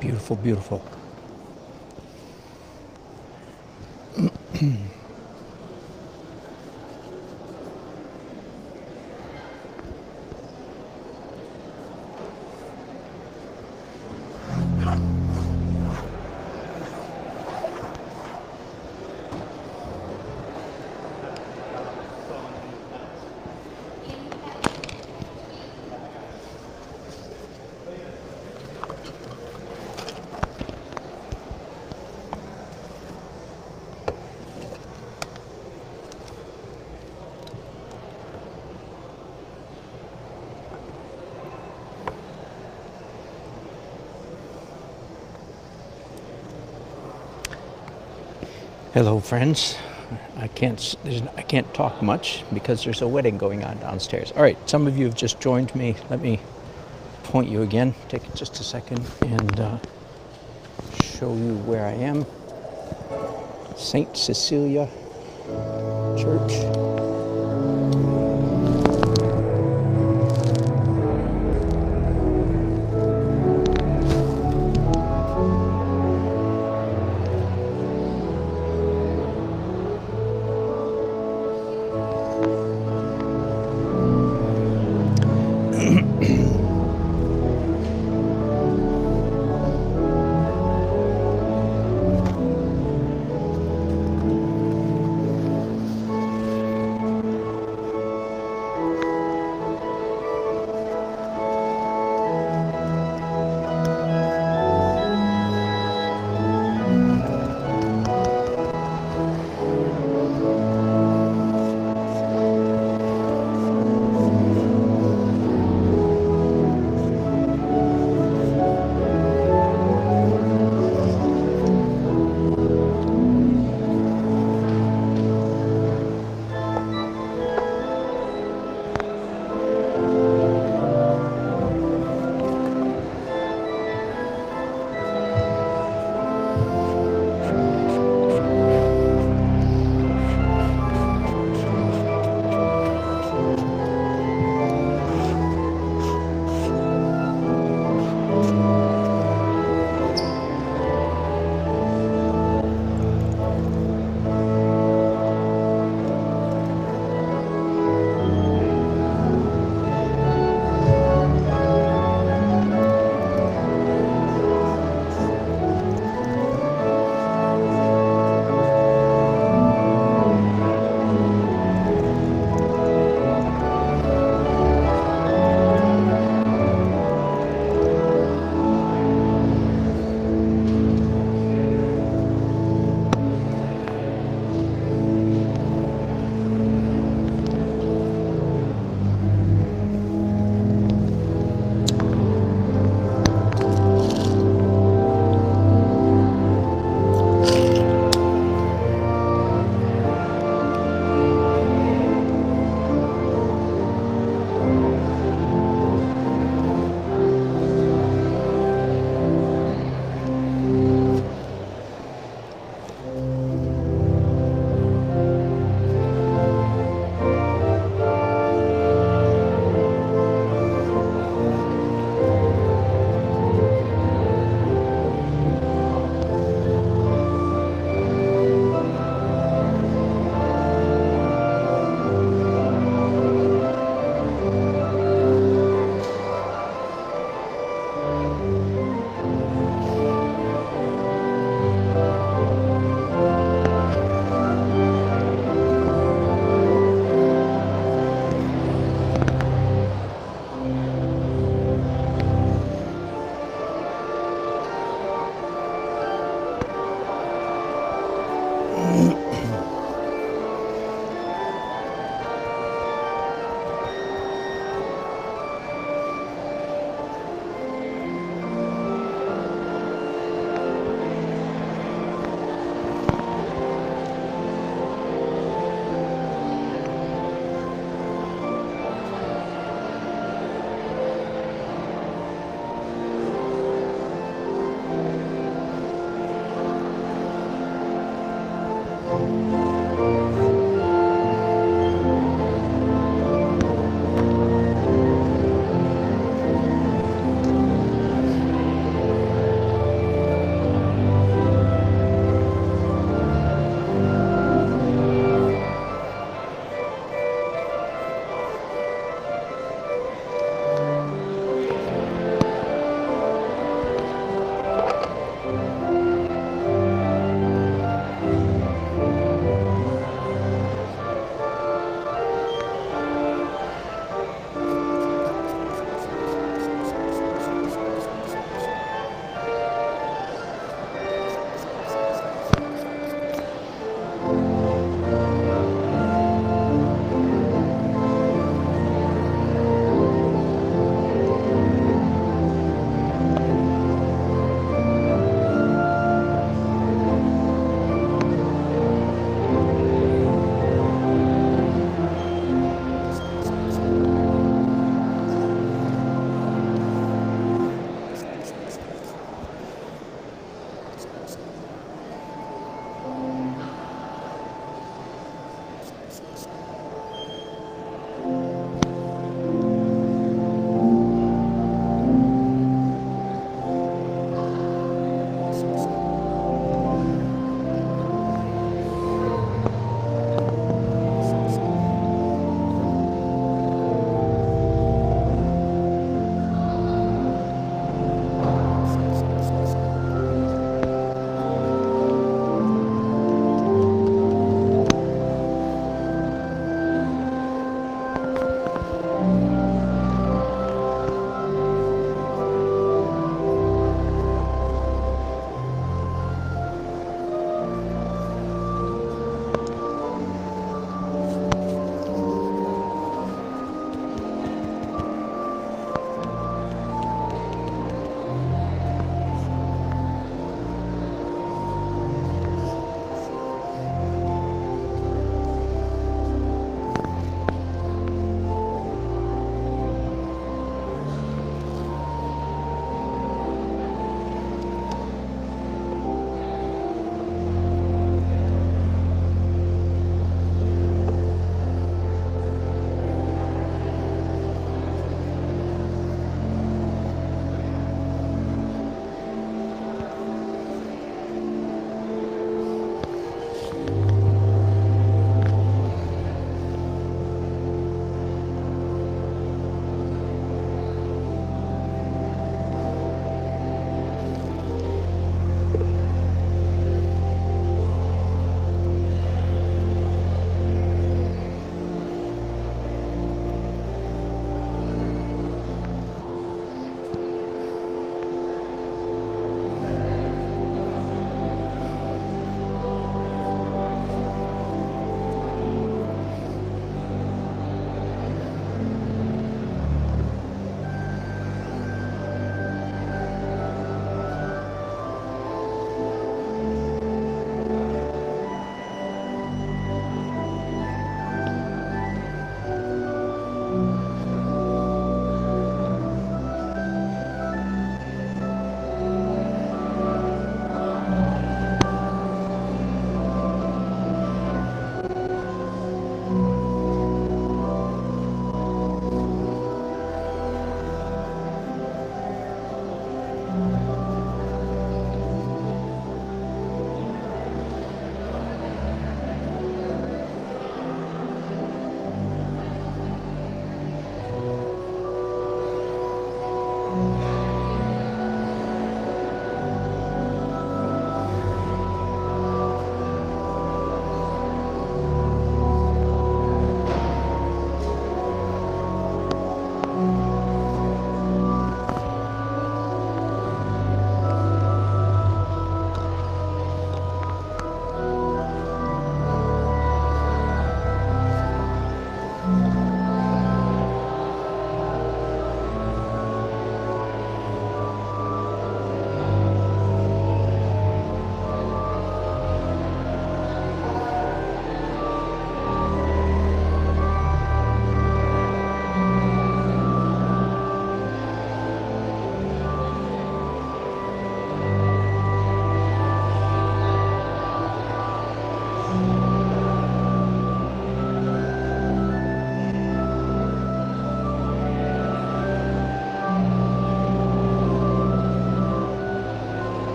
Beautiful, beautiful. Hello, friends. I can't talk much because there's a wedding going on downstairs. All right, some of you have just joined me. Let me point you again. Take just a second and show you where I am. St. Cecilia Church.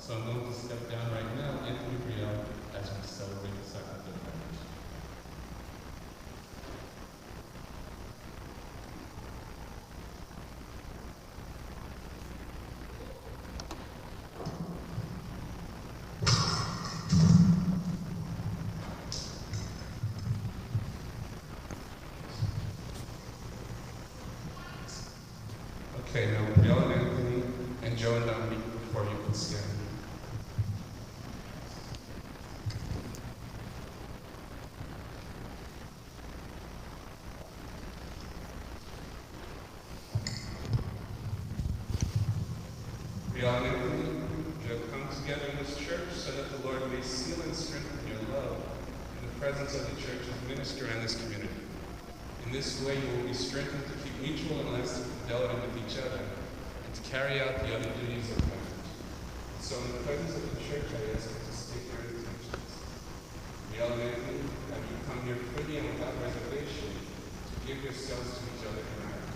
So I'm going to step down right now, Anthony Brielle, as we celebrate the sacrament of marriage. Okay, now Brielle and Anthony and Joe and Dominique, before you can stand. Brielle and Anthony, you have come together in this church so that the Lord may seal and strengthen your love in the presence of the church's minister and this community. In this way, you will be strengthened to keep mutual and lasting fidelity with each other and to carry out the other duties of marriage. So in the presence of the church, I ask you to state your intentions. Brielle and Anthony, have you come here freely and without reservation to give yourselves to each other in marriage?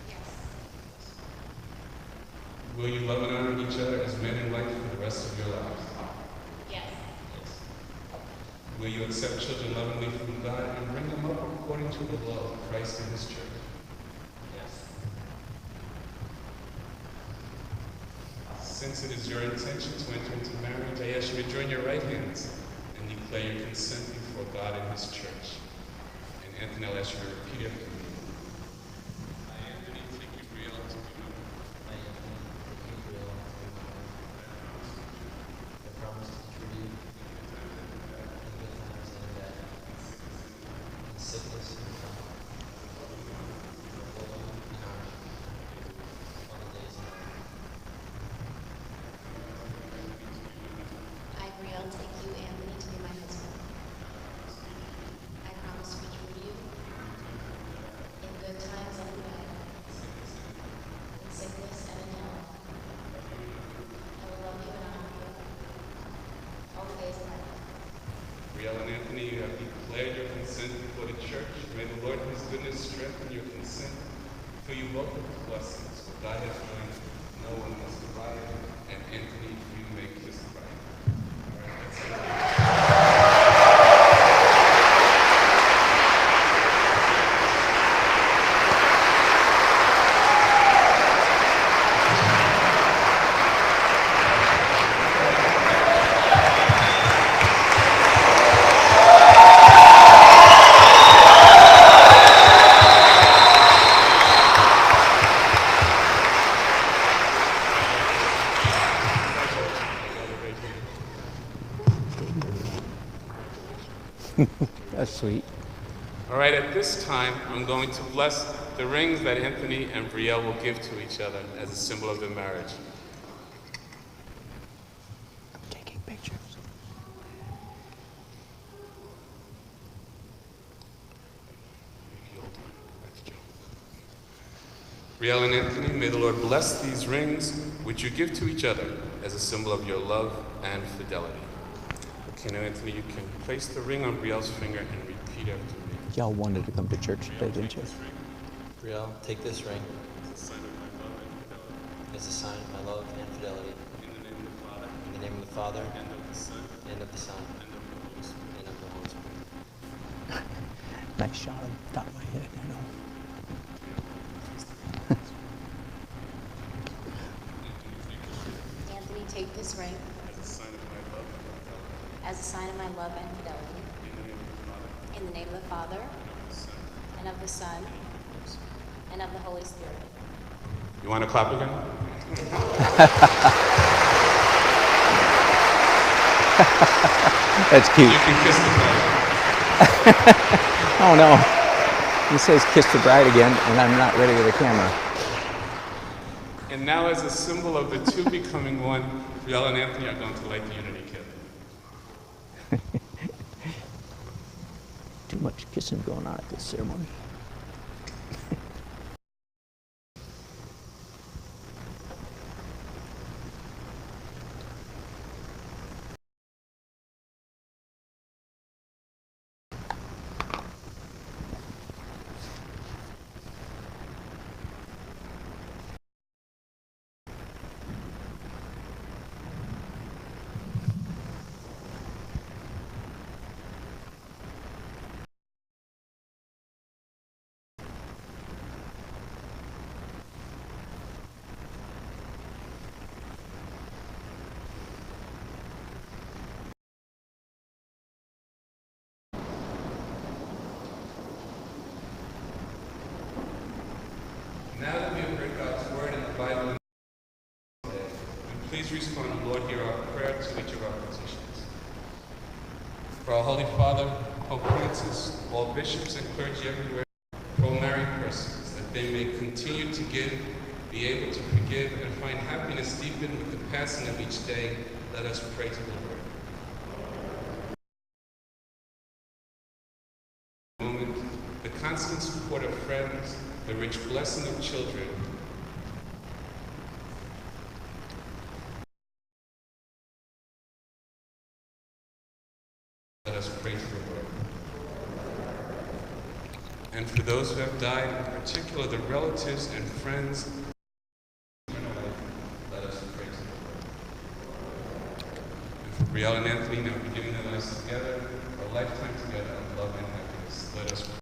Yes. Will you love and honor each other as man and wife for the rest of your lives? Yes. Will you accept children lovingly from God and bring them up according to the law of Christ and His church? Yes. Since it is your intention to enter into marriage, I ask you to join your right hands and declare your consent before God and His church. And Anthony, I'll ask you to repeat after me. I, Anthony, take you, Brielle, to be my wife. I promise to treat you in good times and in bad, in sickness and in health, for love and honor, all the days of my life. I, Brielle, take you, Anthony, to be my husband. I promise to be true to you in good times and in bad, in sickness and in health. I will love you and honor you all the days of my life. Brielle and Anthony, you have declared your consent before the church. May the Lord in His goodness strengthen your consent, fill you both with blessings. For God has joined, no one must divide. And Anthony, you may kiss the bride. All right, that's it. That's sweet. All right, at this time, I'm going to bless the rings that Anthony and Brielle will give to each other as a symbol of their marriage. I'm taking pictures. Brielle and Anthony, may the Lord bless these rings which you give to each other as a symbol of your love and fidelity. Okay, now Anthony, you can place the ring on Brielle's finger and repeat after me. Y'all wanted to come to church today, didn't you? Brielle, take this ring It's a sign of my love and fidelity. as a sign of my love and fidelity. In the name of the Father, In the name of the Father, and of the Son, and of the Son, and of the Holy Spirit. and of the Holy Spirit. Nice shot of the top of my head, I know. Anthony, take this ring As a sign of my love and fidelity. as a sign of my love and fidelity. In the name of the Father, In the name of the Father, and of the Son, and of the Son, and of the Holy Spirit. You want to clap again? That's cute. You can kiss the bride. Oh no. He says kiss the bride again, and I'm not ready with the camera. And now, as a symbol of the two becoming one, Brielle and Anthony are going to light the unity candle. Too much kissing going on at this ceremony. please respond, Lord, hear our prayer to each of our petitions. For our Holy Father, Pope Francis, all bishops and clergy everywhere, for all married persons, that they may continue to give, be able to forgive, and find happiness deepened with the passing of each day, let us pray to the Lord. Moment, the constant support of friends, the rich blessing of children, let us pray to the Lord. And for those who have died, in particular the relatives and friends, let us pray to the Lord. And for Brielle and Anthony, now beginning their lives together, a lifetime together of love and happiness, let us pray.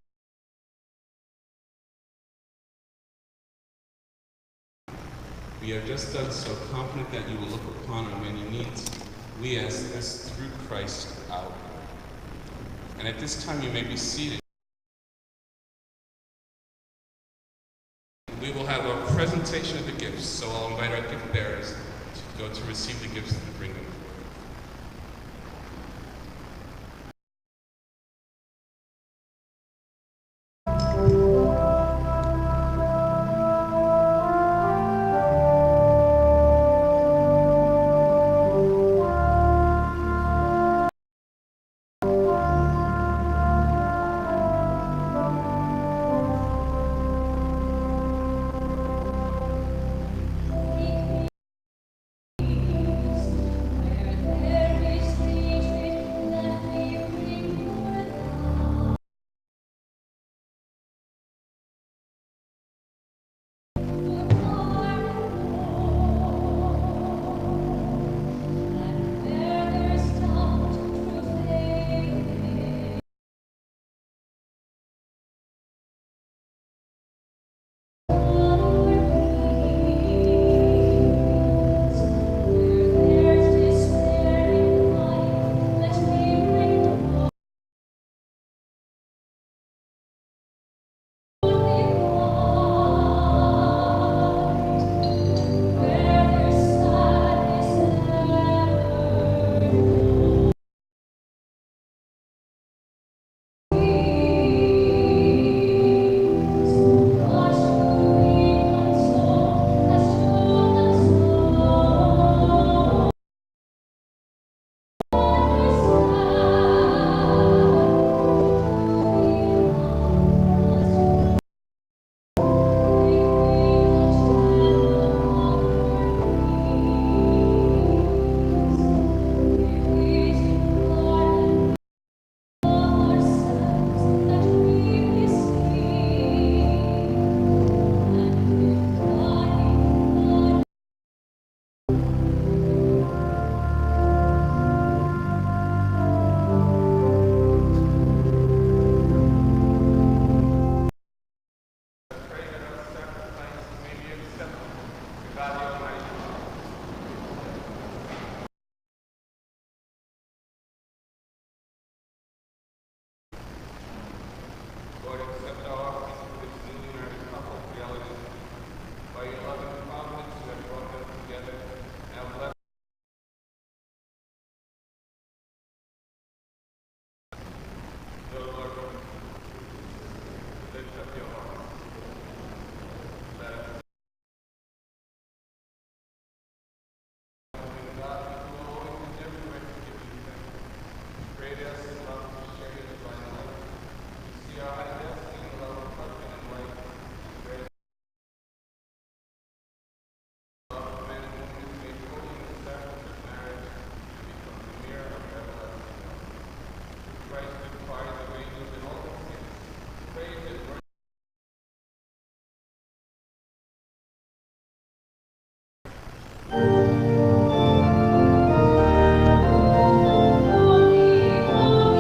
We are just done so confident that you will look upon our many needs. We ask this through Christ our Lord. And at this time you may be seated. We will have a presentation of the gifts, so I'll invite our gift bearers to go to receive the gifts and bring them forward. Lord, accept our offerings for this newly married couple, Brielle and Anthony. By your loving providence, you have brought them together and have blessed. So, Lord, lift up your hearts. Let us. God, who always and everywhere to give you thanks. Create us in love to share your divine life. See our high destiny in love of husband and wife. Praise the love of man and woman is made holy in the sacrament of marriage and become the mirror of everlasting love. Through Christ, the choirs of angels and all the saints, praise and worship. Holy, holy.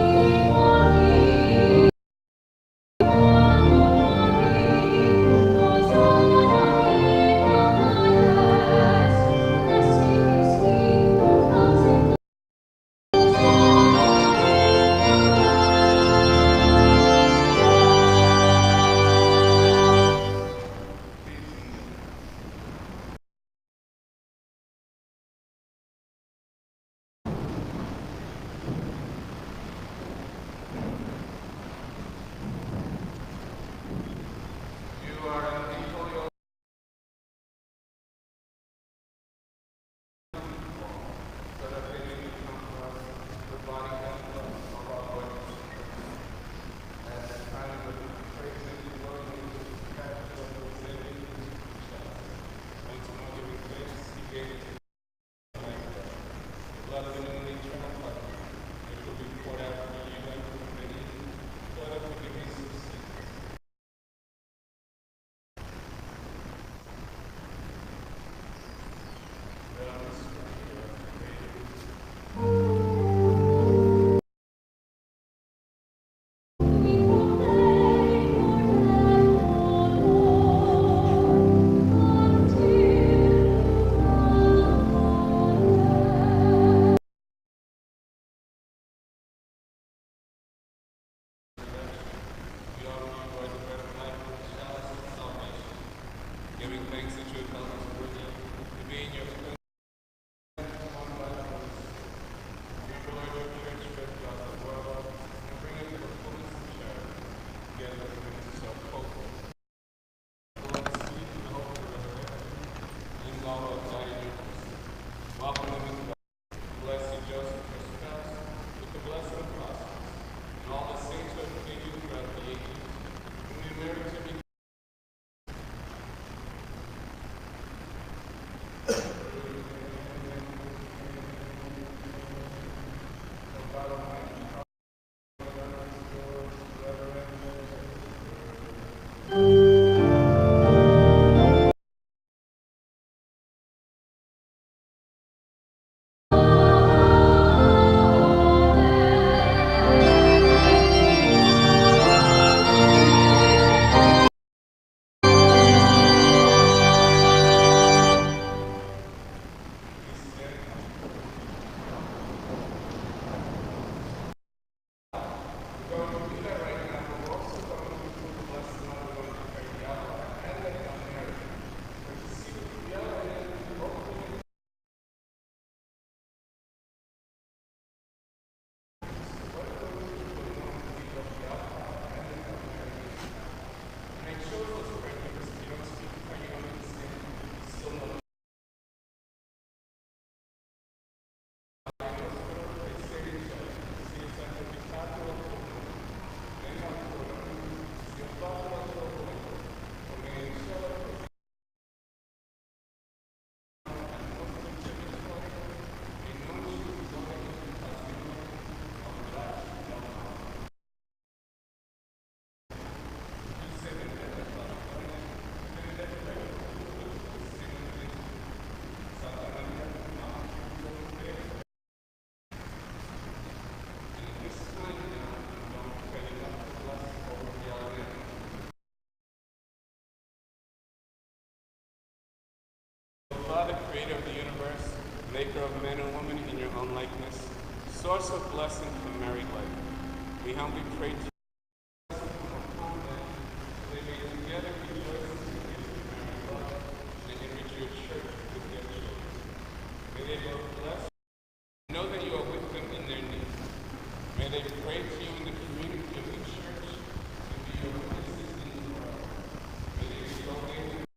man and woman in your own likeness, source of blessing from married life. We humbly pray to you upon them, they may together rejoice in the gift of married love and enrich your church with their children. May they both bless. Know that you are with them in their need. May they pray to you in the community of the church and be your witnesses in the world. May they be so daily.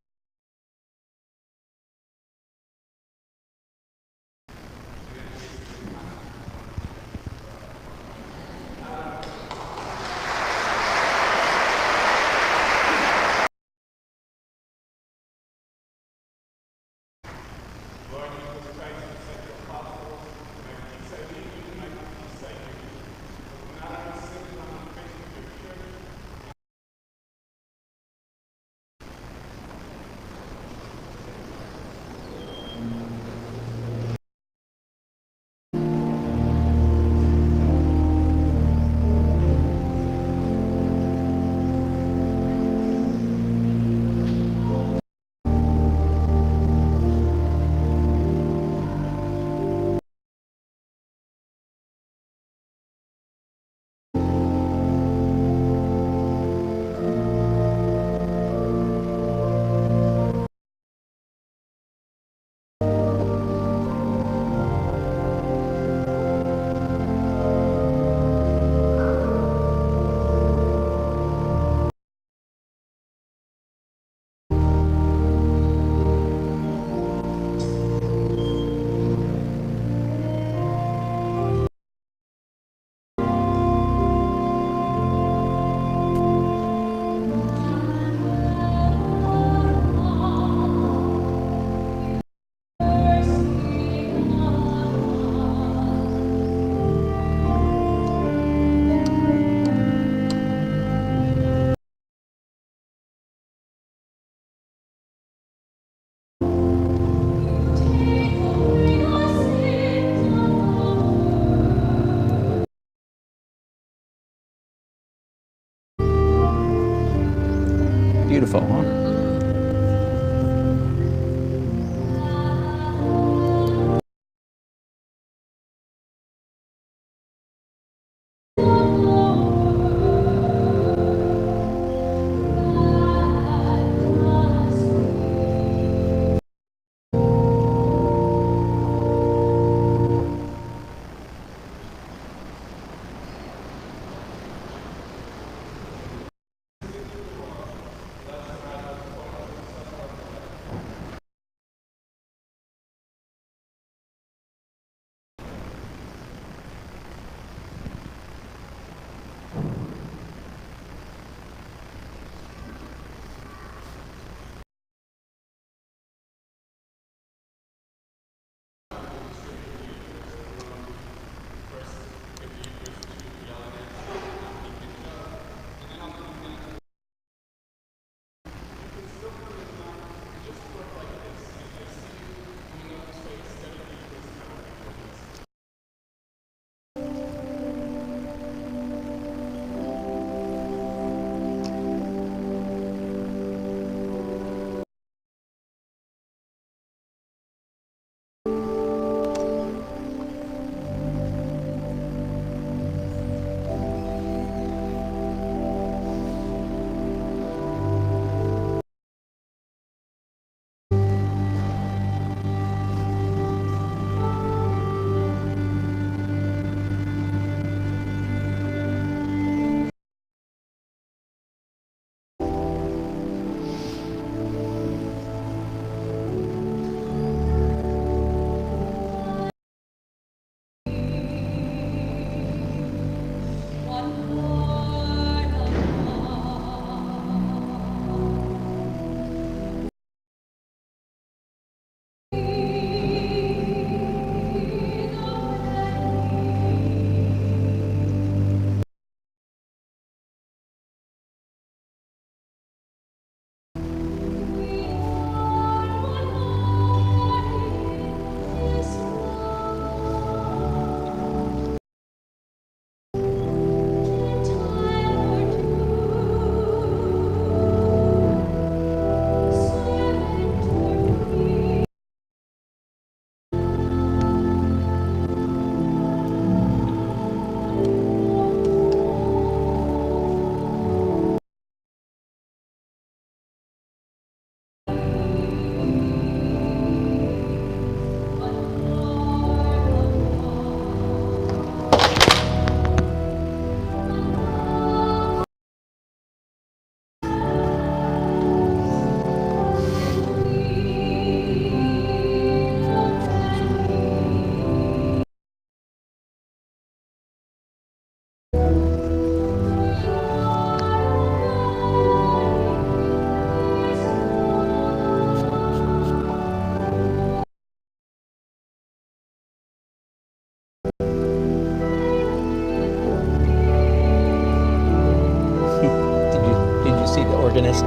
organist.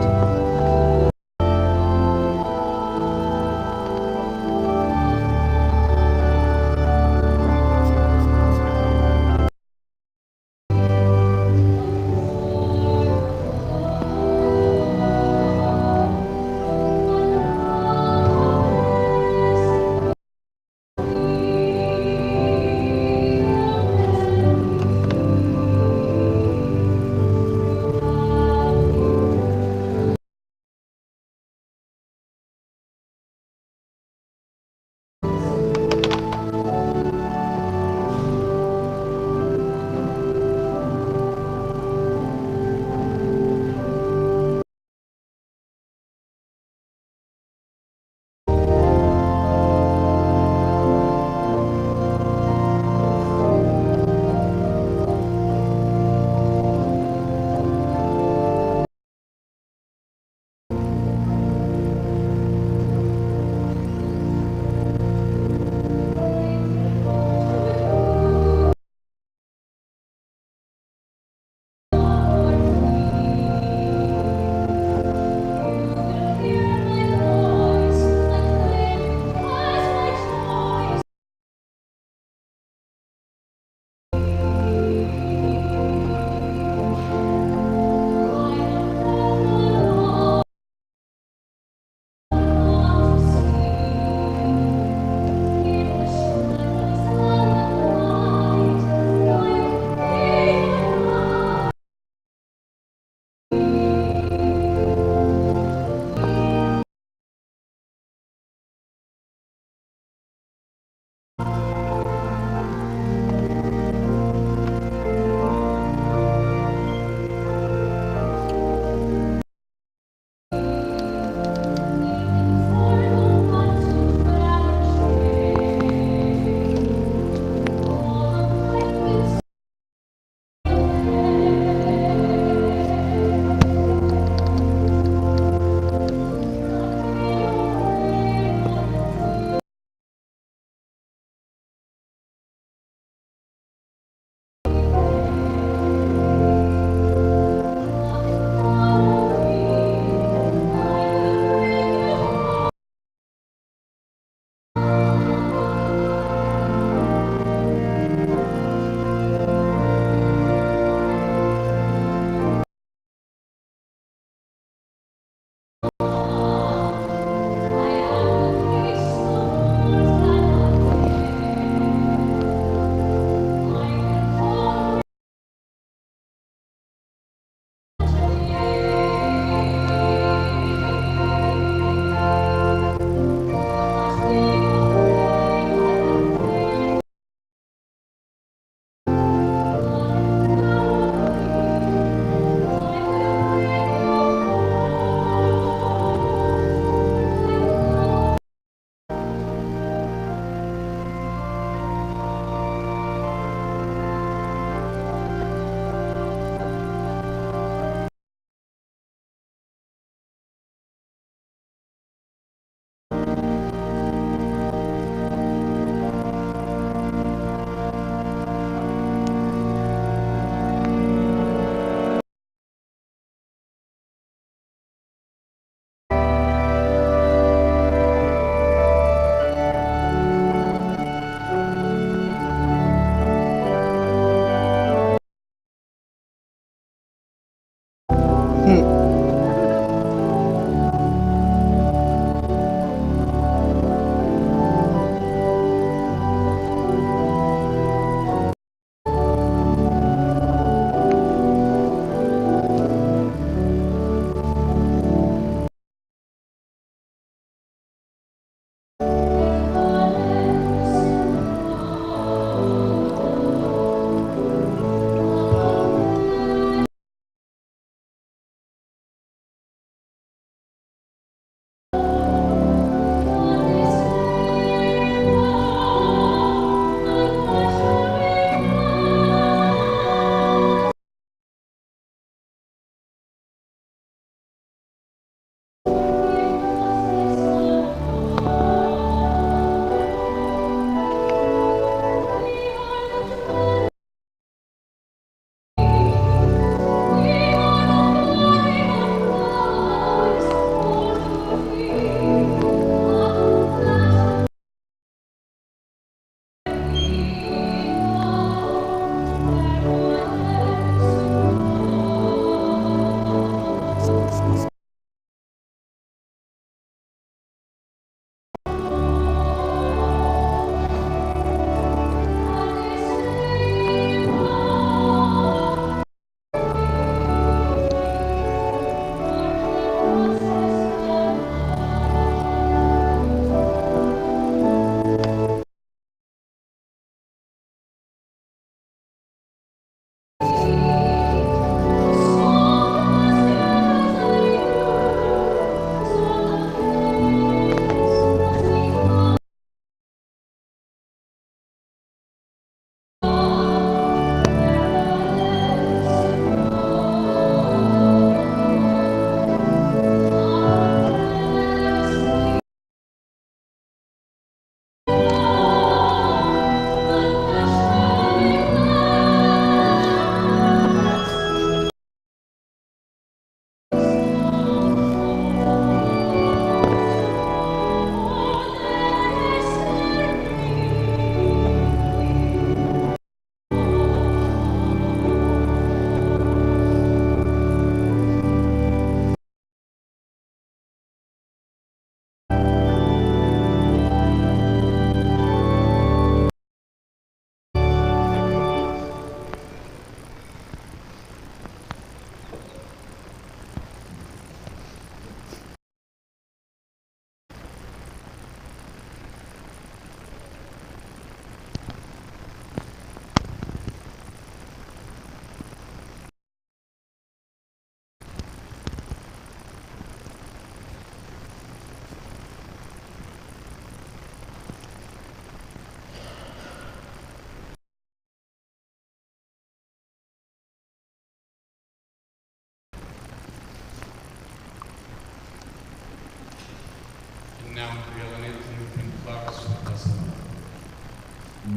What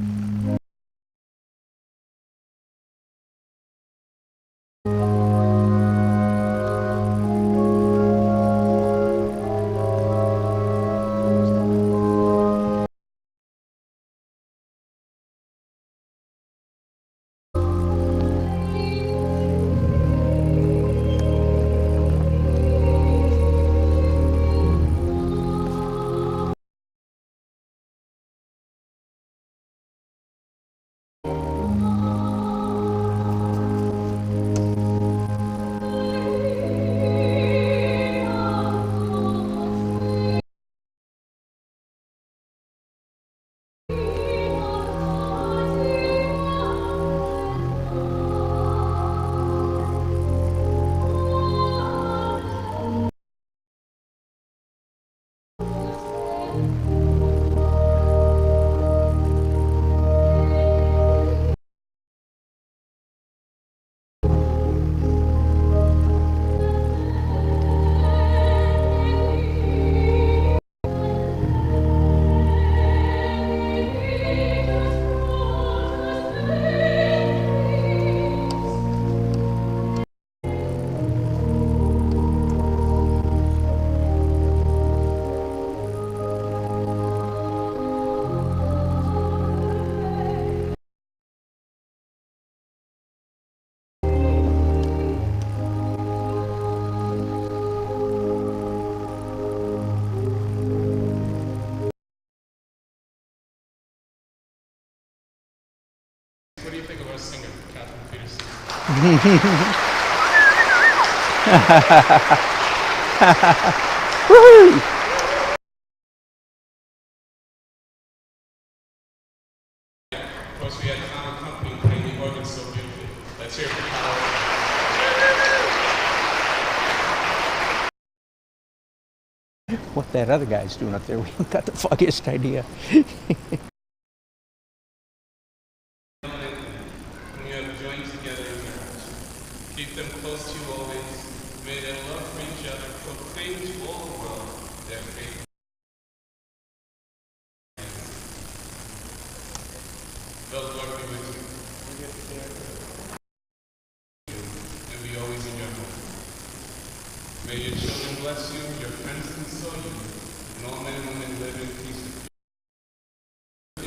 do you think of our singer, Catherine Peterson? Woohoo! Of course, we had Tom Company playing the organ so beautifully. Let's hear it for Tom. What that other guy's doing up there, we haven't got the foggiest idea. Whom you have joined together in marriage. Keep them close to you always. May their love for each other proclaim to all the world their faith. The Lord be with you. And be always in your home. May your children bless you, your friends console you, and all men and women live in peace with you.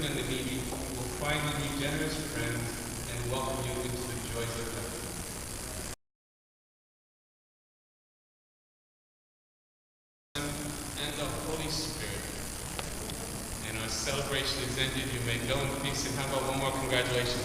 And the needy will find in you generous friends and welcome you into the joys of heaven. And the Holy Spirit. And our celebration is ended. You may go in peace. And how about one more congratulations?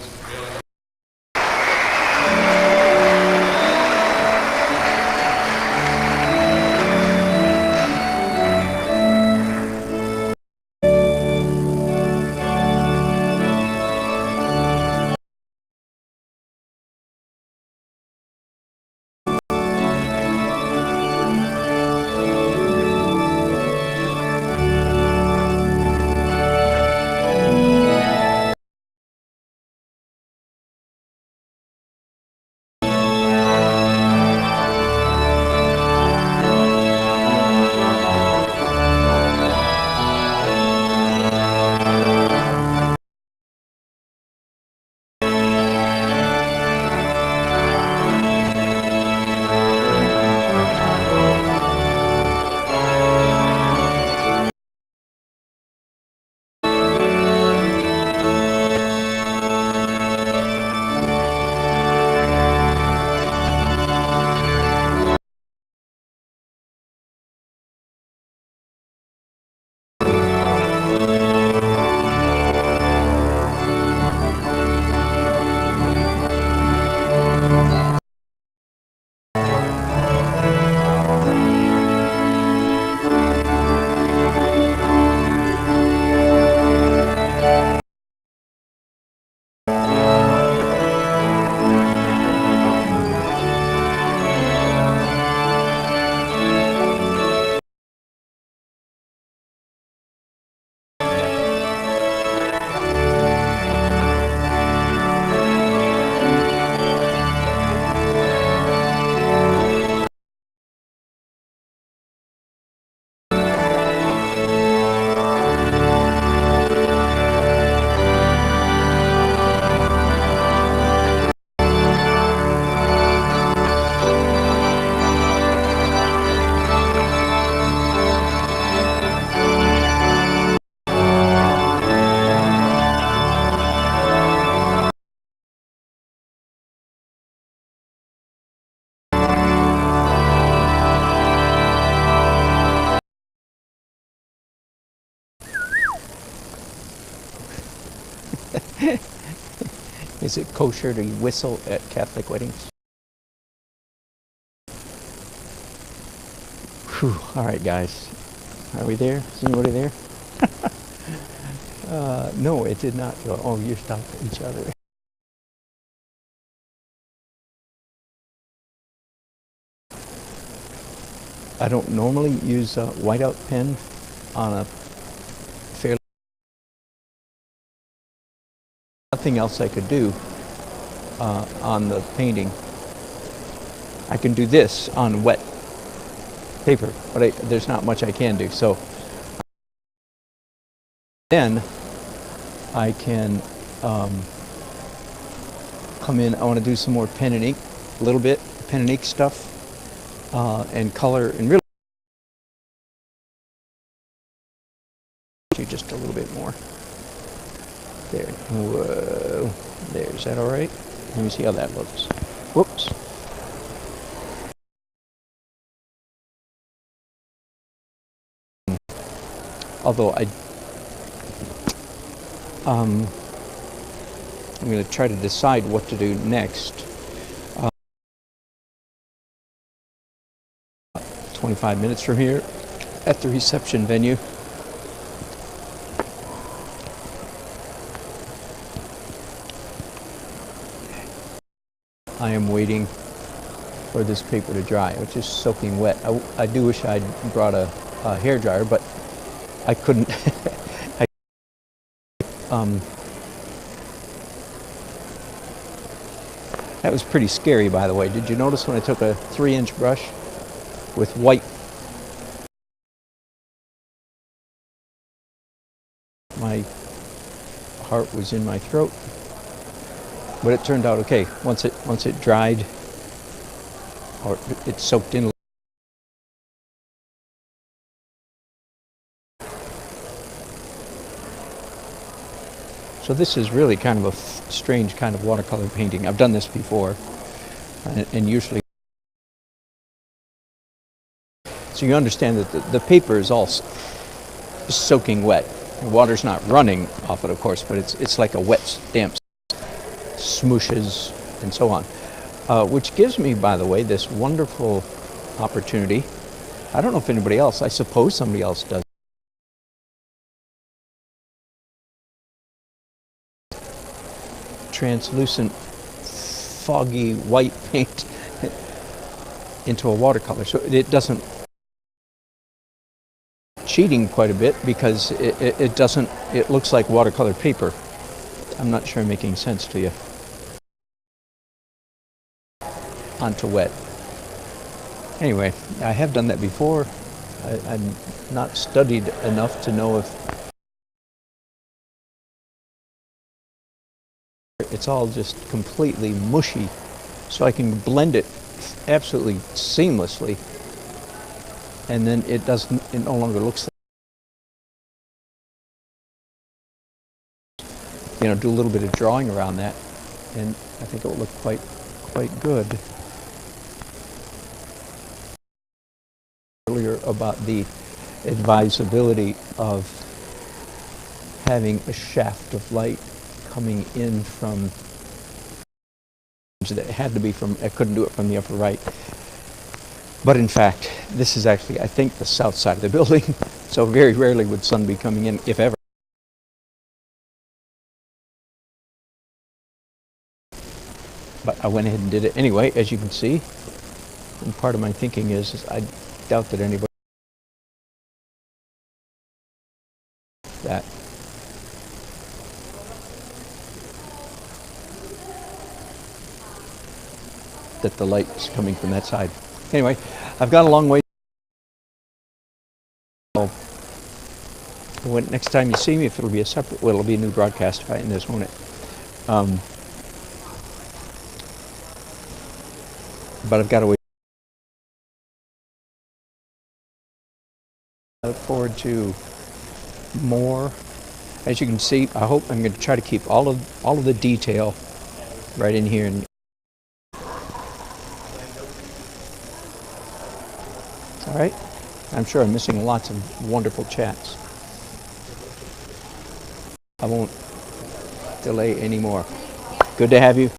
Is it kosher to whistle at Catholic weddings? Whew. All right, guys. Are we there? Is anybody there? No, it did not go. Oh, you're stopping each other. I don't normally use a whiteout pen on a fairly... Nothing else I could do on the painting. I can do this on wet paper, but there's not much I can do. So then I can come in. I want to do some more pen and ink, a little bit pen and ink stuff, and color, and really just a little bit more. There. Whoa. There. Is that all right? Let me see how that looks. Whoops. Although I'm going to try to decide what to do next. 25 minutes from here at the reception venue. I am waiting for this paper to dry, which is soaking wet. I do wish I'd brought a hair dryer, but I couldn't. That was pretty scary, by the way. Did you notice when I took a 3-inch brush with white? My heart was in my throat, but it turned out okay. Once it dried, or it soaked in. So this is really kind of a strange kind of watercolor painting. I've done this before, and usually... So you understand that the paper is all soaking wet. The water's not running off it, of course, but it's like a wet damp, smooshes and so on. Which gives me, by the way, this wonderful opportunity. I don't know if anybody else, I suppose somebody else does. Translucent, foggy white paint into a watercolor. So it doesn't... Cheating quite a bit because it doesn't... It looks like watercolor paper. I'm not sure I'm making sense to you. Onto wet. Anyway, I have done that before. I'm not studied enough to know if it's all just completely mushy, so I can blend it absolutely seamlessly, and then it no longer looks like, do a little bit of drawing around that, and I think it will look quite good. Earlier about the advisability of having a shaft of light coming in from, that had to be from, I couldn't do it from the upper right. But in fact, this is actually, I think, the south side of the building. So very rarely would sun be coming in, if ever. But I went ahead and did it anyway, as you can see. And part of my thinking is I doubt that anybody that. That the light is coming from that side. Anyway, I've got a long way. Next time you see me, if it'll be a separate, well, it'll be a new broadcast in this, won't it? But I've got to wait. I look forward to more. As you can see, I hope I'm going to try to keep all of the detail right in here. And all right, I'm sure I'm missing lots of wonderful chats. I won't delay anymore. Good to have you.